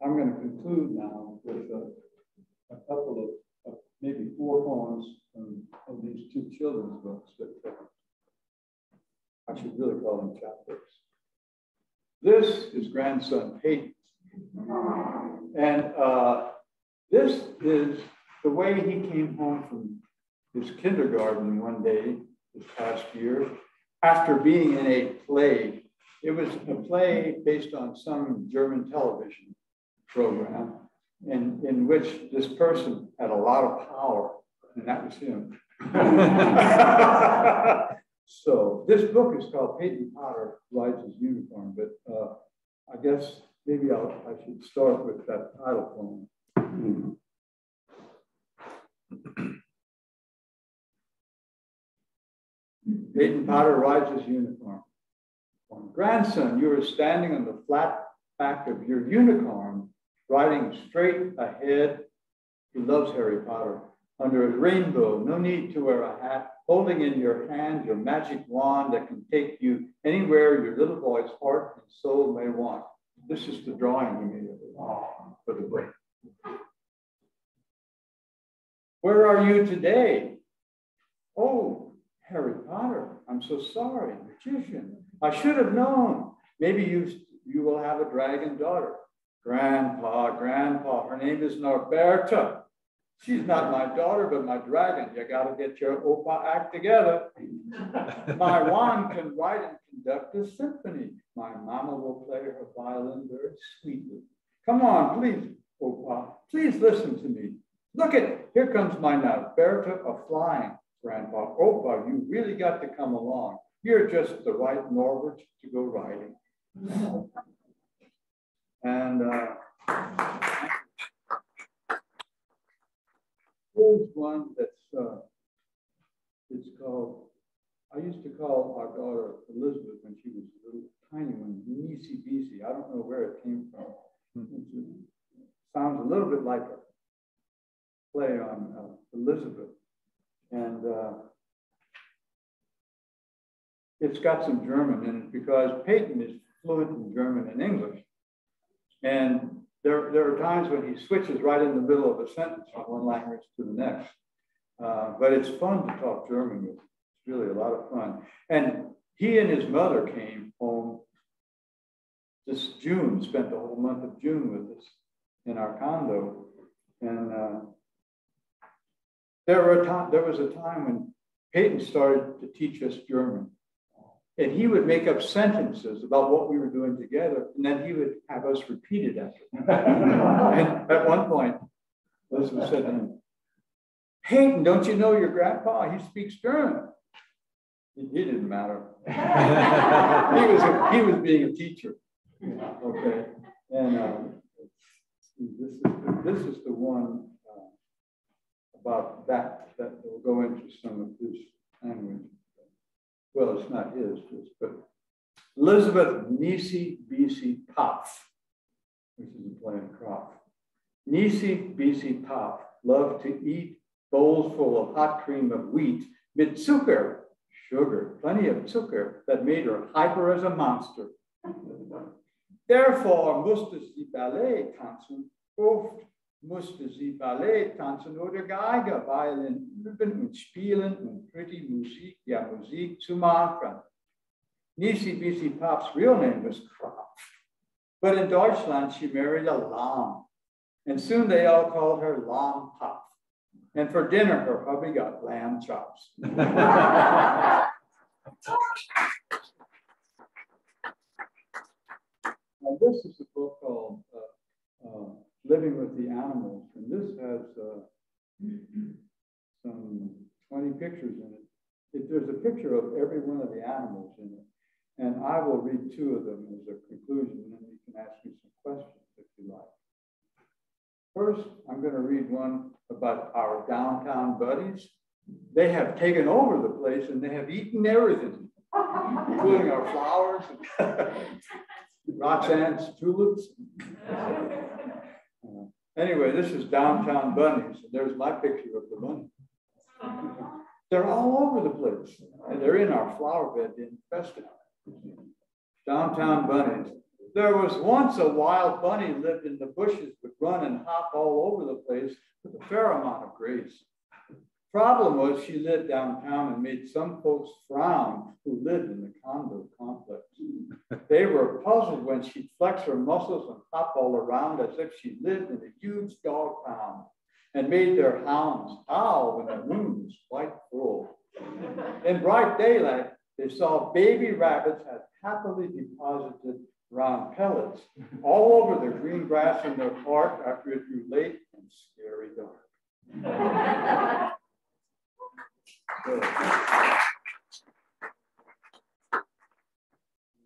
I'm going to conclude now with a couple of maybe 4 poems of these 2 children's books that I should really call them chapbooks. This is grandson Peyton. And this is the way he came home from his kindergarten one day this past year after being in a play. It was a play based on some German television program in which this person had a lot of power, and that was him. So this book is called Peyton Potter Rides His Unicorn, but I guess maybe I should start with that title poem. Peyton Potter Rides His Unicorn. Grandson, you are standing on the flat back of your unicorn, riding straight ahead. He loves Harry Potter. Under a rainbow, no need to wear a hat, holding in your hand your magic wand that can take you anywhere your little boy's heart and soul may want. This is the drawing he made of it for the book. Where are you today? Oh, Harry Potter, I'm so sorry, magician. I should have known. Maybe you will have a dragon daughter. Grandpa, her name is Norbert. She's not my daughter, but my dragon. You got to get your Opa act together. My wand can write and conduct a symphony. My mama will play her violin very sweetly. Come on, please, Opa. Please listen to me. Look here comes my Norbert a-flying, Grandpa. Opa, you really got to come along. You're just the right Norbert to go riding. And here's one that's, it's called, I used to call our daughter Elizabeth when she was a little tiny one, Neesy Beesy. I don't know where it came from. Sounds a little bit like a play on Elizabeth. And it's got some German in it because Peyton is fluent in German and English. And there are times when he switches right in the middle of a sentence from one language to the next. But it's fun to talk German with him. It's really a lot of fun. And he and his mother came home this June, spent the whole month of June with us in our condo. And there was a time when Peyton started to teach us German. And he would make up sentences about what we were doing together, and then he would have us repeat it after him. And at one point, Elizabeth said to him, "Peyton, don't you know your grandpa? He speaks German." He didn't matter. He was being a teacher. Okay. And this is the one about that will go into some of his language. Well, it's not his, but Elizabeth Nisi Bisi Krapf, which is a play on Krapf. Nisi Bisi Krapf loved to eat bowls full of hot cream of wheat with Zucker, sugar, plenty of Zucker that made her hyper as a monster. Therefore musste sie Ballet tanzen, oft musste sie Ballet tanzen oder Geige, weil in Üben und Spielen und pretty Musik, ja Musik zu machen. Nisi Bisi Krapf's real name was Krapf, but in Deutschland she married a Lahm, and soon they all called her Lahm Krapf. And for dinner, her hubby got lamb chops. Now, this is a book called Living with the Animals, and this has some 20 pictures in it. There's a picture of every one of the animals in it, and I will read 2 of them as a conclusion, and then you can ask me some questions if you like. First, I'm going to read one about our downtown buddies. They have taken over the place, and they have eaten everything, including our flowers, Roxanne's tulips. Anyway, this is downtown bunnies. And there's my picture of the bunny. They're all over the place. And they're in our flower bed infested. Downtown bunnies. There was once a wild bunny lived in the bushes, would run and hop all over the place with a fair amount of grace. Problem was she lived downtown and made some folks frown who lived in the condo complex. They were puzzled when she'd flex her muscles and hop all around as if she lived in a huge dog pound and made their hounds howl when the moon was quite full. In bright daylight, they saw baby rabbits had happily deposited round pellets all over the green grass in their park after it grew late and scary dark.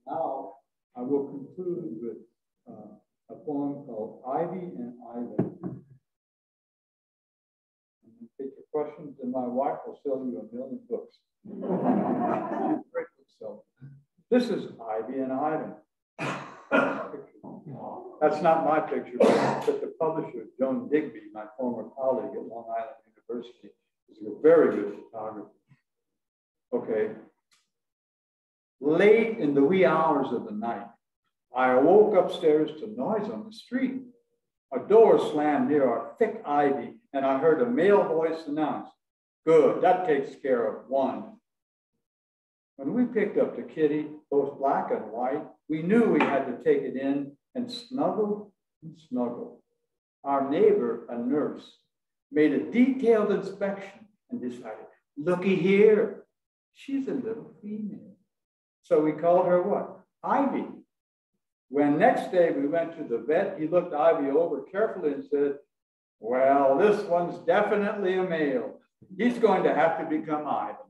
Now, I will conclude with a poem called Ivy and Ivan. I'm going to take your questions, and my wife will sell you 1,000,000 books. She's a great bookseller. This is Ivy and Ivan. That's not my picture, but the publisher, Joan Digby, my former colleague at Long Island University, is a very good photographer. Okay. Late in the wee hours of the night, I awoke upstairs to noise on the street. A door slammed near our thick ivy, and I heard a male voice announce, "Good, that takes care of one." When we picked up the kitty, both black and white, we knew we had to take it in and snuggle and snuggle. Our neighbor, a nurse, made a detailed inspection and decided, "Looky here, she's a little female." So we called her what? Ivy. When next day we went to the vet, he looked Ivy over carefully and said, "Well, this one's definitely a male. He's going to have to become Ivan."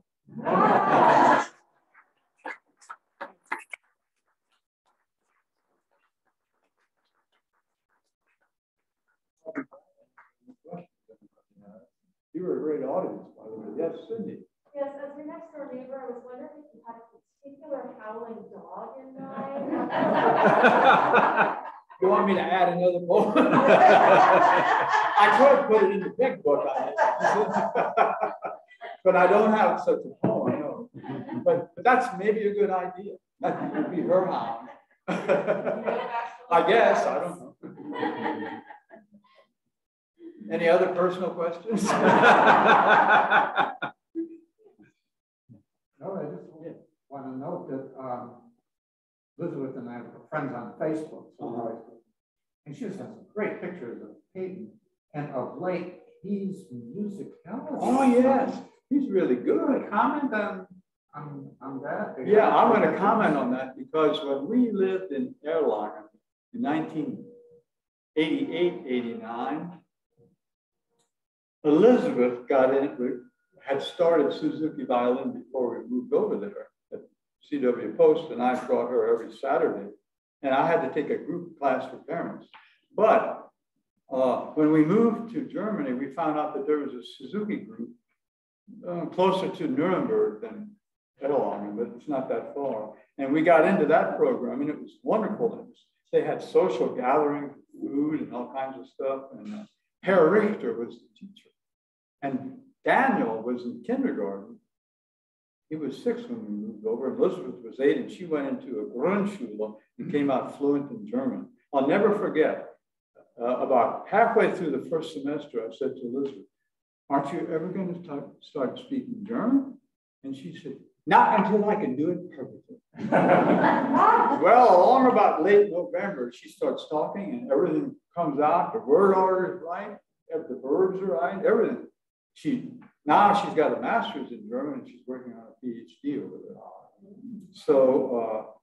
You were a great audience, by the way. Yes, Cindy. Yes, as your next door neighbor, I was wondering if you had a particular howling dog in mind. You want me to add another poem? I could put it in the big book, but I don't have such a poem, no. But that's maybe a good idea. That would be her hound. I guess, I don't know. Any other personal questions? No, I just want to note that Elizabeth and I are friends on Facebook, and she has some great pictures of Peyton, and of late, he's musicality. Oh, yes, he's really good. Comment on that? Yeah, I want to comment on that because when we lived in Erlangen in 1988, 89, Elizabeth had started Suzuki violin before we moved over there at CW Post, and I brought her every Saturday. And I had to take a group class for parents. But when we moved to Germany, we found out that there was a Suzuki group closer to Nuremberg than Erlangen, but it's not that far. And we got into that program, and it was wonderful. They had social gatherings, food, and all kinds of stuff. And Herr Richter was the teacher. And Daniel was in kindergarten. He was 6 when we moved over. Elizabeth was 8, and she went into a Grundschule and came out fluent in German. I'll never forget, about halfway through the first semester, I said to Elizabeth, "Aren't you ever going to start speaking German?" And she said, "Not until I can do it perfectly." Well, along about late November, she starts talking and everything comes out. The word order is right, the verbs are right, everything. Now she's got a master's in German and she's working on a PhD over there. So,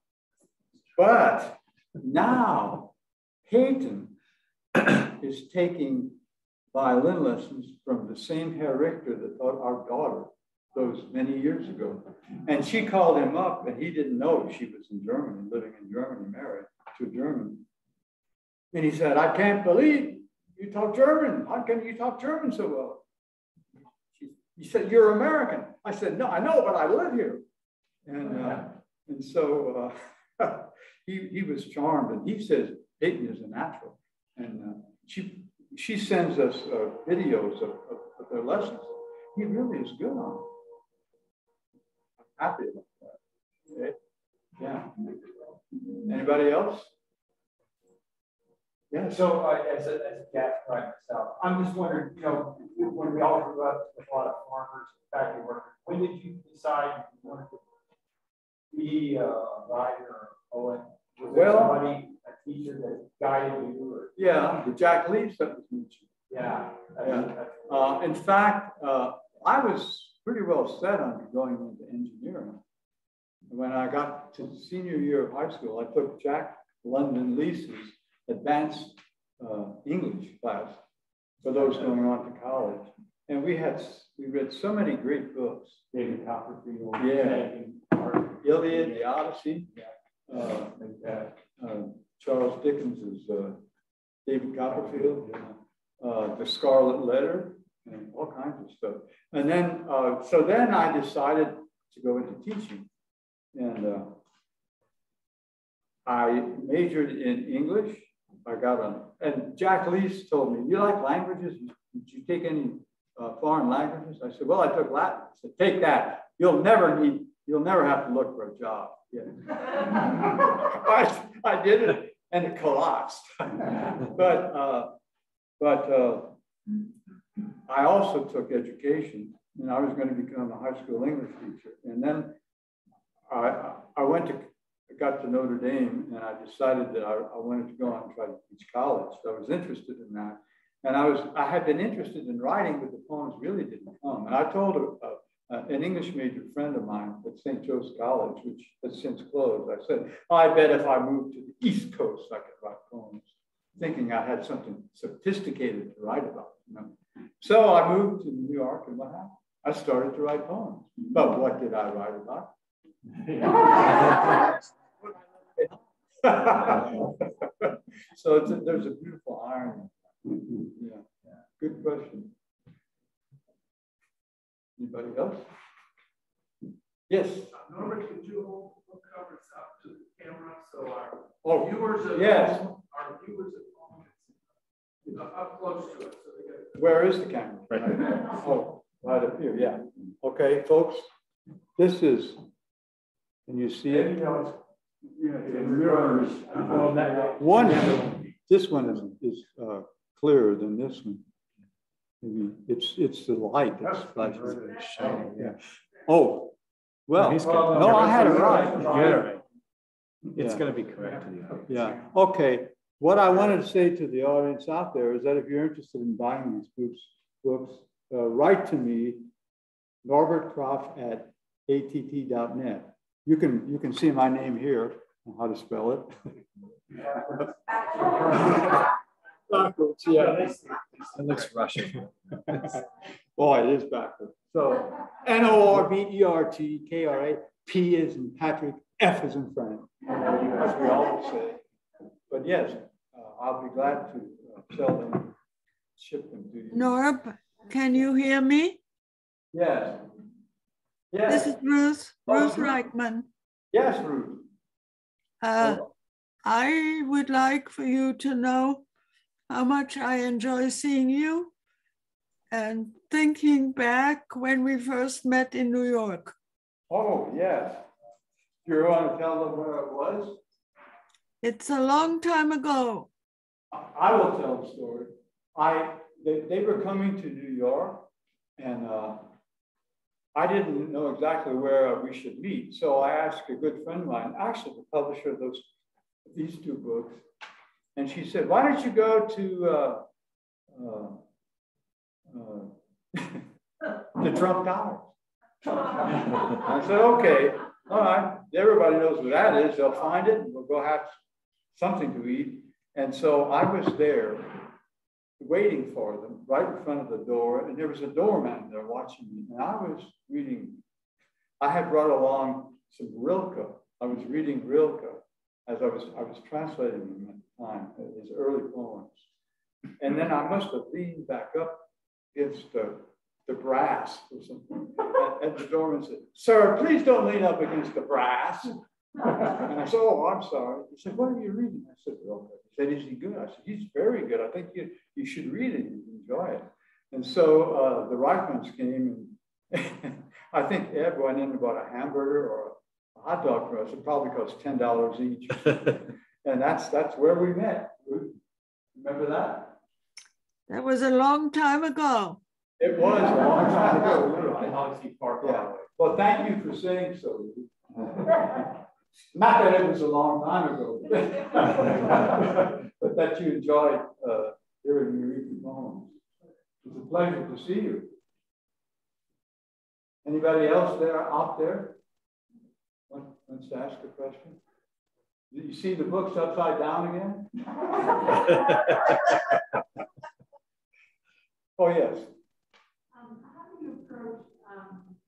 but now Peyton is taking violin lessons from the same Herr Richter that taught our daughter those many years ago. And she called him up and he didn't know she was in Germany, living in Germany, married to a German. And he said, "I can't believe you talk German. How can you talk German so well?" He said, "You're American." I said, "No, I know, but I live here." And so he was charmed, and he says Peyton is a natural. And she sends us videos of their lessons. He really is good on it. I'm happy about that. Okay. Yeah. Anybody else? Yeah. So as a gas guy myself, I'm just wondering, when we all grew up with a lot of farmers, factory workers, when did you decide you wanted to be a writer or a poet? Was there somebody, a teacher that guided you? Or, yeah, the Jack Leaves that was mentioned. Yeah. In fact, I was pretty well set on going into engineering. When I got to the senior year of high school, I took Jack London Lease's advanced English class for those going on to college. And we read so many great books. David Copperfield. Yeah. Iliad, the Odyssey. Charles Dickens is David Copperfield. The Scarlet Letter, and all kinds of stuff. And then, so then I decided to go into teaching. And I majored in English. And Jack Leese told me, "You like languages? Did you take any foreign languages?" I said, "Well, I took Latin." I said, "Take that. You'll never have to look for a job." Yeah. I did it, and it collapsed. But I also took education, and I was going to become a high school English teacher. And then I got to Notre Dame, and I decided that I wanted to go on and try to teach college. So I was interested in that. And I had been interested in writing, but the poems really didn't come. And I told an English major friend of mine at St. Joe's College, which has since closed, I said, "I bet if I moved to the East Coast, I could write poems," thinking I had something sophisticated to write about. So I moved to New York, and what happened? I started to write poems. But what did I write about? So there's a beautiful irony. Yeah. Good question. Anybody else? Yes. Norbert, could you hold covers up to the camera so our Oh, viewers yes. our viewers at home up close to it. So they get Where is the camera? Right. Oh, right up here, yeah. Okay, folks, this is, can you see it? It mirrors. One, this one is clearer than this one. Maybe it's the light that's flashing. Yeah. Oh, well, no, I had it right. You had it right. It's Yeah. going to be correct. Yeah. Okay. What I wanted to say to the audience out there is that if you're interested in buying these books, write to me, Norbert Krapf at att.net. You can see my name here, how to spell it. Backwards, yeah. It looks Russian. Boy, it is backwards. So NORBERT P is in Patrick, F is in Frank, as we always say. But yes, I'll be glad to sell them, ship them to you. Norb, can you hear me? Yes. Yes. This is Ruth Ruth. Reichman. Yes, Ruth. I would like for you to know how much I enjoy seeing you and thinking back when we first met in New York. Oh, yes. You want to tell them where it was? It's a long time ago. I will tell the story. They were coming to New York, and I didn't know exactly where we should meet. So I asked a good friend of mine, actually the publisher of these two books, and she said, "Why don't you go to the Trump Towers?" I said, "Okay, all right. Everybody knows where that is. They'll find it, and we'll go have something to eat." And so I was there waiting for them right in front of the door, and there was a doorman there watching me. And I was reading, I had brought along some Rilke. I was reading Rilke as I was translating them at the time, his early poems. And then I must have leaned back up against the brass or something. And the doorman said, "Sir, please don't lean up against the brass." And I said, "Oh, I'm sorry." He said, "What are you reading?" I said, "Rilke." He said, "Is he good?" I said, "He's very good. I think you should read it. You'd enjoy it." And so the Reichmans came, and I think Ed went in and bought a hamburger or a hot dog for us. It probably cost $10 each. And that's where we met. Remember that? That was a long time ago. It was a long time ago. You're right. Galaxy Park. Yeah. Well, thank you for saying so. Not that it was a long time ago, but that you enjoyed hearing me read the poems. It's a pleasure to see you. Anybody else out there wants to ask a question? Did you see the books upside down again? Oh, yes. How do you approach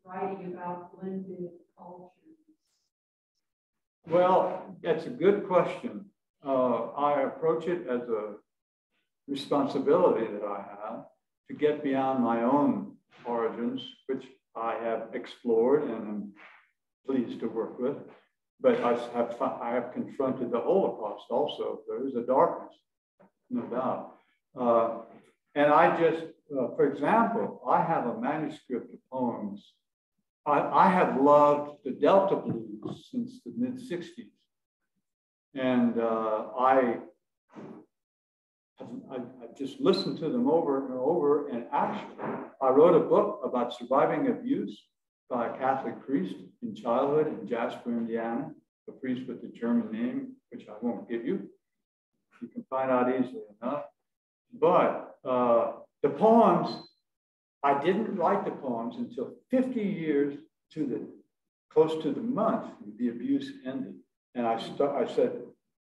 writing about blended cultures? Well, that's a good question. I approach it as a responsibility that I have to get beyond my own origins, which I have explored and am pleased to work with. But I have confronted the Holocaust also. There is a darkness, no doubt. And I just, for example, I have a manuscript of poems. I have loved the Delta blues since the mid-60s. And I've just listened to them over and over. And actually, I wrote a book about surviving abuse by a Catholic priest in childhood in Jasper, Indiana, a priest with a German name, which I won't give you. You can find out easily enough. But the poems, I didn't write the poems until 50 years close to the month the abuse ended. And I said,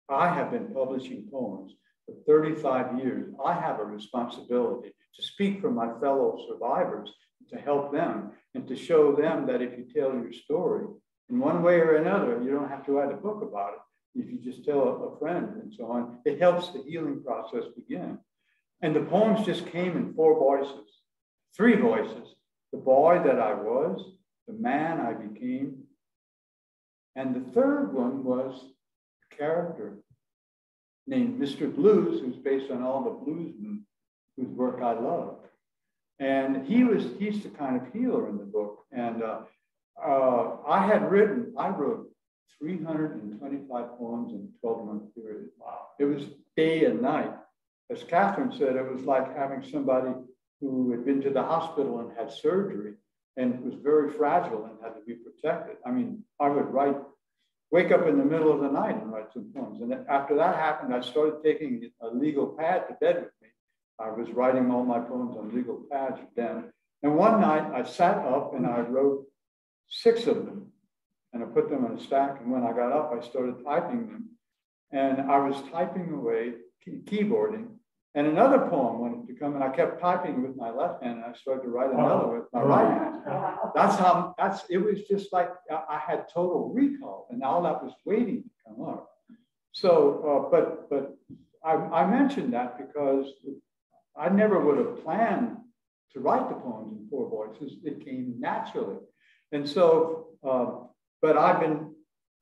I have been publishing poems for 35 years. I have a responsibility to speak for my fellow survivors, to help them, and to show them that if you tell your story in one way or another, you don't have to write a book about it. If you just tell a friend and so on, it helps the healing process begin. And the poems just came in 4 voices, 3 voices: the boy that I was, the man I became, and the third one was character. named Mr. Blues, who's based on all the bluesmen whose work I love. And he's the kind of healer in the book. And I wrote 325 poems in a 12-month period. Wow. It was day and night. As Catherine said, it was like having somebody who had been to the hospital and had surgery and was very fragile and had to be protected. I mean, I would wake up in the middle of the night and write some poems. And after that happened, I started taking a legal pad to bed with me. I was writing all my poems on legal pads then. And one night I sat up and I wrote 6 of them. And I put them in a stack. And when I got up, I started typing them. And I was typing away, keyboarding. And another poem wanted to come, and I kept typing with my left hand, and I started to write another with my right hand. It was just like I had total recall, and all that was waiting to come up. So, but I mentioned that because I never would have planned to write the poems in 4 voices. It came naturally. And so, but I've been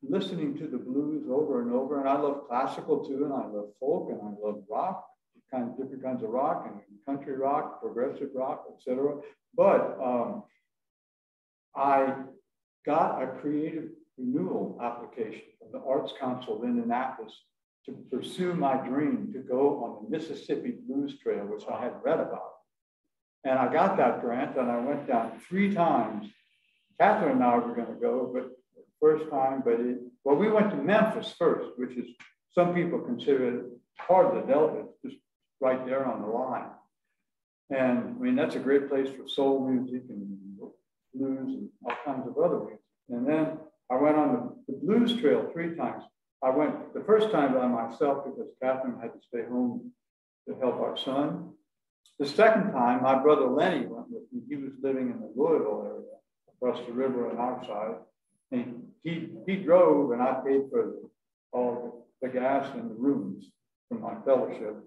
listening to the blues over and over, and I love classical too, and I love folk, and I love rock. Different kinds of rock and country rock, progressive rock, etc. But I got a creative renewal application from the Arts Council in Indianapolis to pursue my dream to go on the Mississippi Blues Trail, which I had read about. And I got that grant, and I went down 3 times. Catherine and I were going to go, but the first time, well, we went to Memphis first, which is, some people consider it part of the Delta, just right there on the line. And I mean, that's a great place for soul music and blues and all kinds of other music. And then I went on the blues trail 3 times. I went the first time by myself because Catherine had to stay home to help our son. The second time, my brother Lenny went with me. He was living in the Louisville area, across the river on our side. And he drove, and I paid for all the gas and the rooms from my fellowship.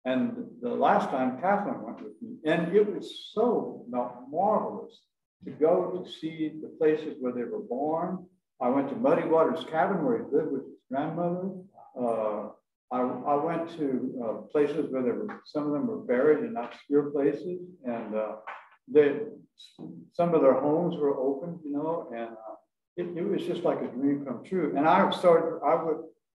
And the last time, Catherine went with me, and it was so marvelous to go to see the places where they were born. I went to Muddy Waters Cabin where he lived with his grandmother. I went to places where some of them were buried in obscure places, and some of their homes were open, you know, and it was just like a dream come true. And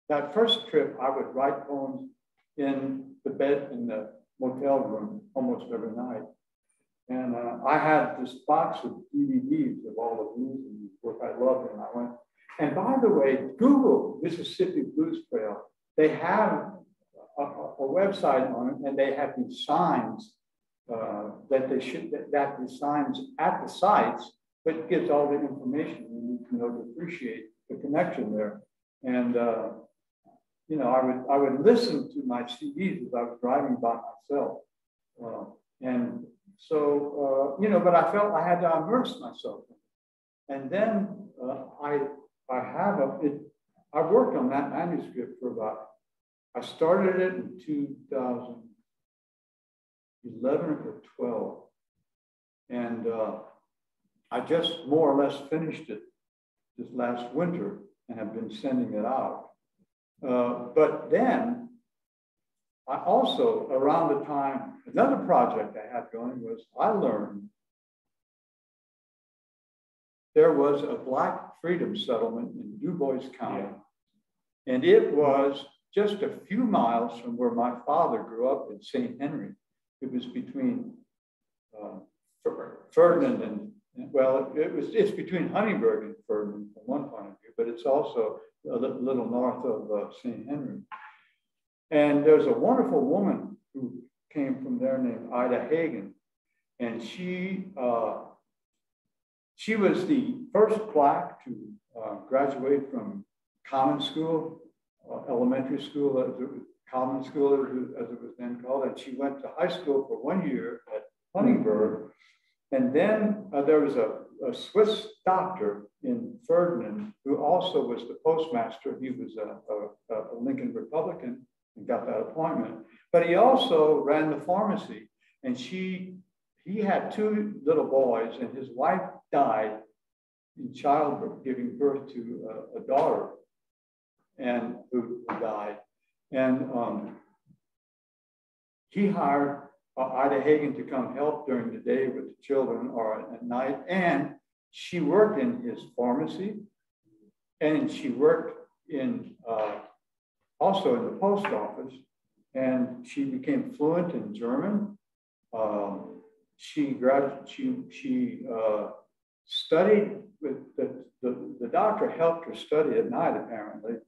that first trip, I would write poems in the bed in the motel room almost every night. And I had this box of DVDs of all the blues and work I loved, and I went. And by the way, Google Mississippi Blues Trail. They have a website on it, and they have these signs that the signs at the sites, but it gives all the information you need to know to appreciate the connection there. And you know, I would listen to my CDs as I was driving by myself. And so, you know, but I felt I had to immerse myself in it. And then I worked on that manuscript I started it in 2011 or 12. And I just more or less finished it this last winter and have been sending it out. But then I also, around the time, another project I had going was I learned there was a Black freedom settlement in Du Bois County. And it was just a few miles from where my father grew up in St. Henry. It was between Ferdinand and, well, it's between Huntingburg and Ferdinand from one point of view, but it's also a little north of St. Henry. And there's a wonderful woman who came from there named Ida Hagen. And she was the first Black to graduate from common school, elementary school, common school as it was then called. And she went to high school for 1 year at Huntingburg. And then there was a Swiss doctor in Ferdinand who also was the postmaster. He was a Lincoln Republican and got that appointment. But he also ran the pharmacy. And he had 2 little boys, and his wife died in childbirth, giving birth to a daughter, and who died. And he hired Ida Hagen to come help during the day with the children or at night. And she worked in his pharmacy, and she worked in also in the post office, and she became fluent in German. She studied with the doctor helped her study at night apparently,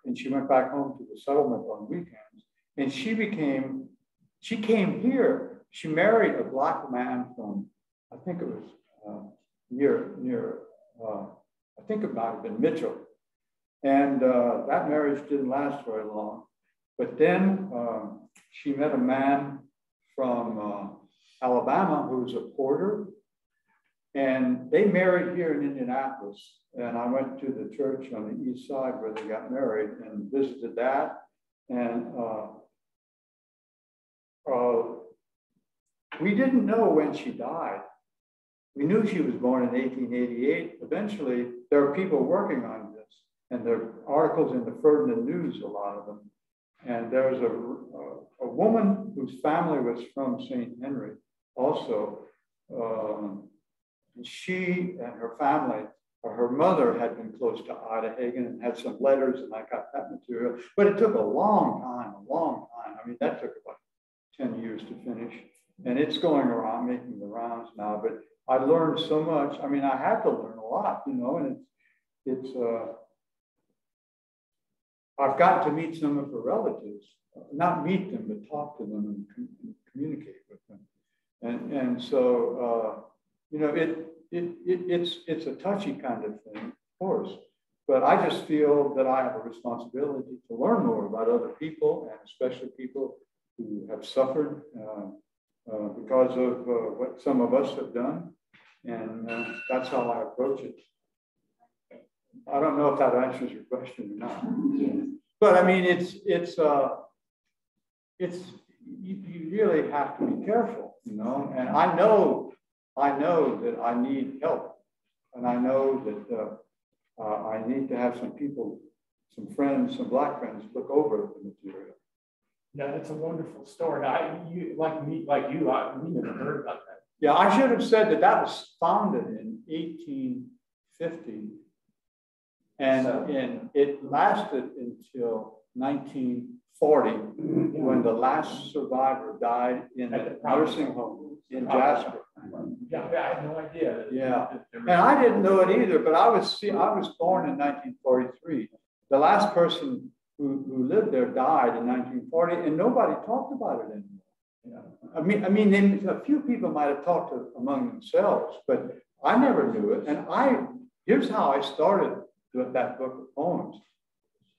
and she went back home to the settlement on weekends. And she came here. She married a black man from, I think it was I think it might have been Mitchell. And that marriage didn't last very long. But then she met a man from Alabama who was a porter. And they married here in Indianapolis. And I went to the church on the east side where they got married and visited that. And we didn't know when she died. We knew she was born in 1888. Eventually, there were people working on this, and there are articles in the Ferdinand News, a lot of them. And there was a woman whose family was from St. Henry also. She and her family, or her mother, had been close to Ida Hagen and had some letters, and I got that material. But it took a long time. I mean, that took about 10 years to finish. And it's going around, making the rounds now. But I learned so much. I mean, I had to learn a lot, you know, and I've gotten to meet some of her relatives, not meet them, but talk to them and communicate with them. And so, you know, it's a touchy kind of thing, of course, but I just feel that I have a responsibility to learn more about other people, and especially people who have suffered because of what some of us have done. And that's how I approach it. I don't know if that answers your question or not. Yes. But I mean, you really have to be careful, you know, and I know that I need help, and I know that I need to have some people, some friends, some black friends look over the material. Yeah, that's a wonderful story. We never heard about that. Yeah, I should have said that was founded in 1850, and it lasted until 1940, when the last survivor died in a nursing home in Jasper. Yeah, I had no idea. Yeah, and I didn't know it either, but I was born in 1943. The last person who lived there died in 1940, and nobody talked about it anymore. Yeah. I mean, a few people might have talked among themselves, but I never knew it. And here's how I started with that book of poems.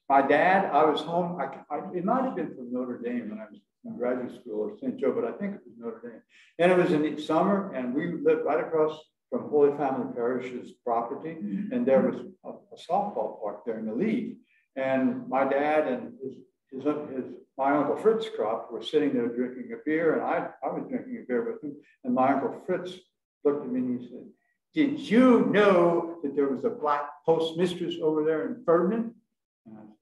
My dad, I was home. It might have been from Notre Dame when I was in graduate school, or St. Joe, but I think it was Notre Dame. And it was in summer, and we lived right across from Holy Family Parish's property, and there was a softball park there in the league. And my dad and my Uncle Fritz Krapf were sitting there drinking a beer, and I was drinking a beer with him. And my Uncle Fritz looked at me and he said, "Did you know that there was a black postmistress over there in Ferdinand?" And I said,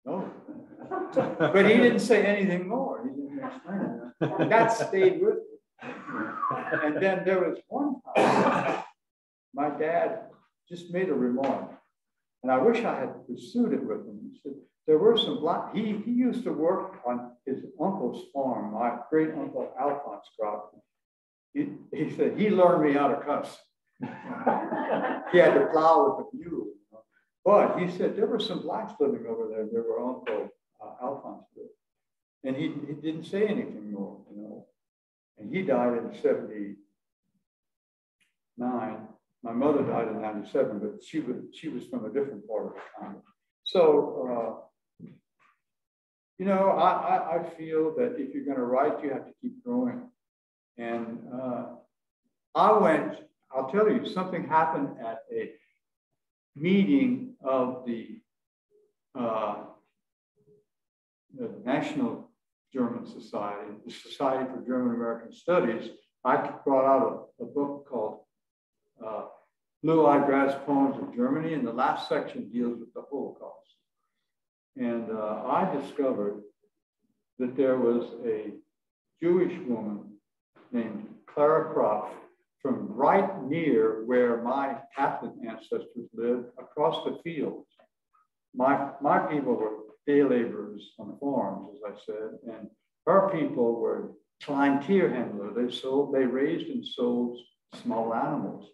"No." But he didn't say anything more. He didn't explain it. And that stayed with me. And then there was one time, my dad just made a remark, and I wish I had pursued it with him. He said, there were some black, he used to work on his uncle's farm, my great uncle Alphonse Krapf. He said, he learned me how to cuss. He had to plow with the mule. You know? But he said, there were some blacks living over there. There were Uncle Alphonse lived. And he didn't say anything more, you know. And he died in 79. My mother died in 97, but she was from a different part of the county. So, you know, I feel that if you're going to write, you have to keep growing. And I'll tell you, something happened at a meeting of the National German Society, the Society for German American Studies. I brought out a book called Blue-Eyed Grass Poems of Germany, and the last section deals with the Holocaust. And I discovered that there was a Jewish woman named Krapf from right near where my Catholic ancestors lived, across the fields. My people were day laborers on the farms, as I said, and her people were Kleintierhändler. They raised and sold small animals.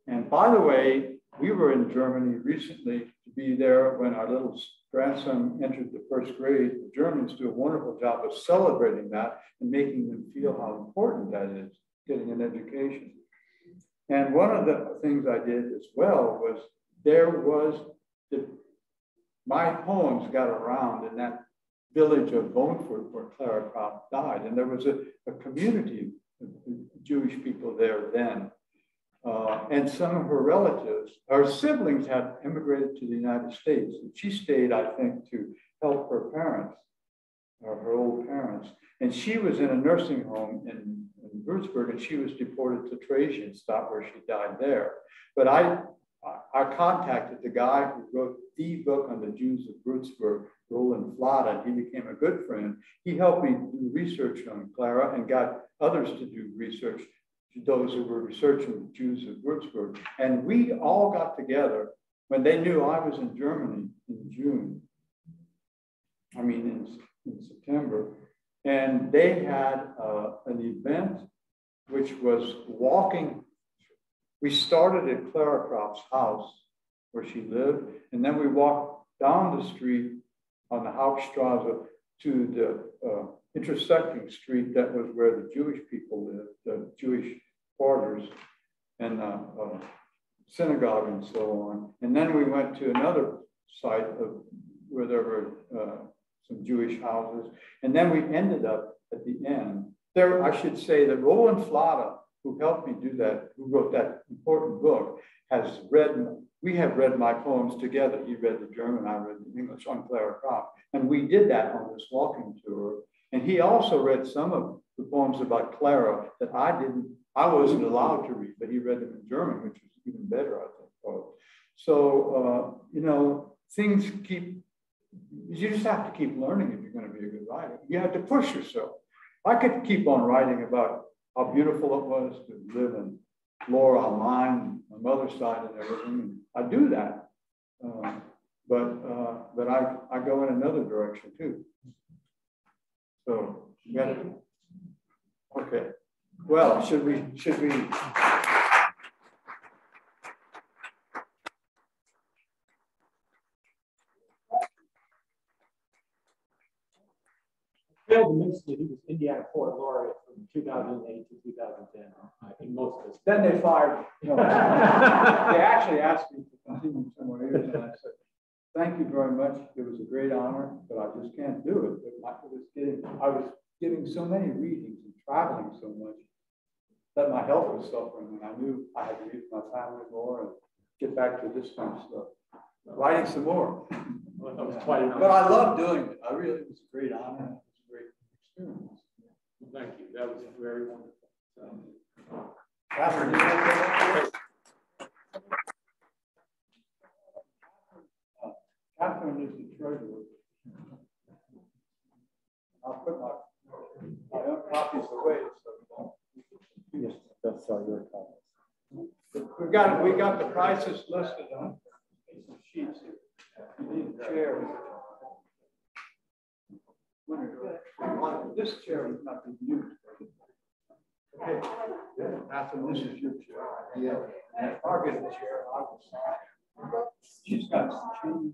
And by the way, we were in Germany recently to be there when our little grandson entered the first grade. The Germans do a wonderful job of celebrating that and making them feel how important that is, getting an education. And one of the things I did as well was my poems got around in that village of Boneford where Krapf died. And there was a community of Jewish people there then. And some of her relatives, her siblings had immigrated to the United States. And she stayed, I think, to help her parents, or her old parents. And she was in a nursing home in Würzburg, and she was deported to Theresienstadt, where she died there. But I contacted the guy who wrote the book on the Jews of Würzburg, Roland Flada, and he became a good friend. He helped me do research on Clara and got others to do research, those who were researching the Jews of Würzburg. And we all got together when they knew I was in Germany in June, in September. And they had an event which was walking. We started at Clara Krapf's house where she lived, and then we walked down the street on the Hauptstraße to the intersecting street that was where the Jewish people lived, the Jewish quarters and synagogue and so on. And then we went to another site where there were some Jewish houses. And then we ended up at the end. There, I should say that Roland Flada, who helped me do that, who wrote that important book, we have read my poems together. He read the German, I read the English on Clara Krapf. And we did that on this walking tour. And he also read some of the poems about Clara that I wasn't allowed to read, but he read them in German, which was even better, I think. So, things you just have to keep learning if you're going to be a good writer. You have to push yourself. I could keep on writing about how beautiful it was to live in Laura on mine, my mother's side and everything. I do that, but I go in another direction too. So, okay. Well, should we? Failed to mention that he was Indiana Poet Laureate from 2008 to 2010. I think most of us. Then they fired me. No. They actually asked me to continue 10 more years, and I said, "Thank you very much. It was a great honor, but I just can't do it." I was getting so many readings and traveling so much that my health was suffering, and I knew I had to reach my family more and get back to this kind of stuff. Writing some more. Well, that was quite an honor. But I love doing it. It was a great honor. Experience. Well, thank you. That was very wonderful. Catherine, Catherine is the treasurer. I'll put my own copies away. So yes, that's your copies. We got the prices listed on some sheets here. You need a chair. This chair is not being used. Okay. Catherine, this is your chair. Yeah. I'll get a chair. She's got some change.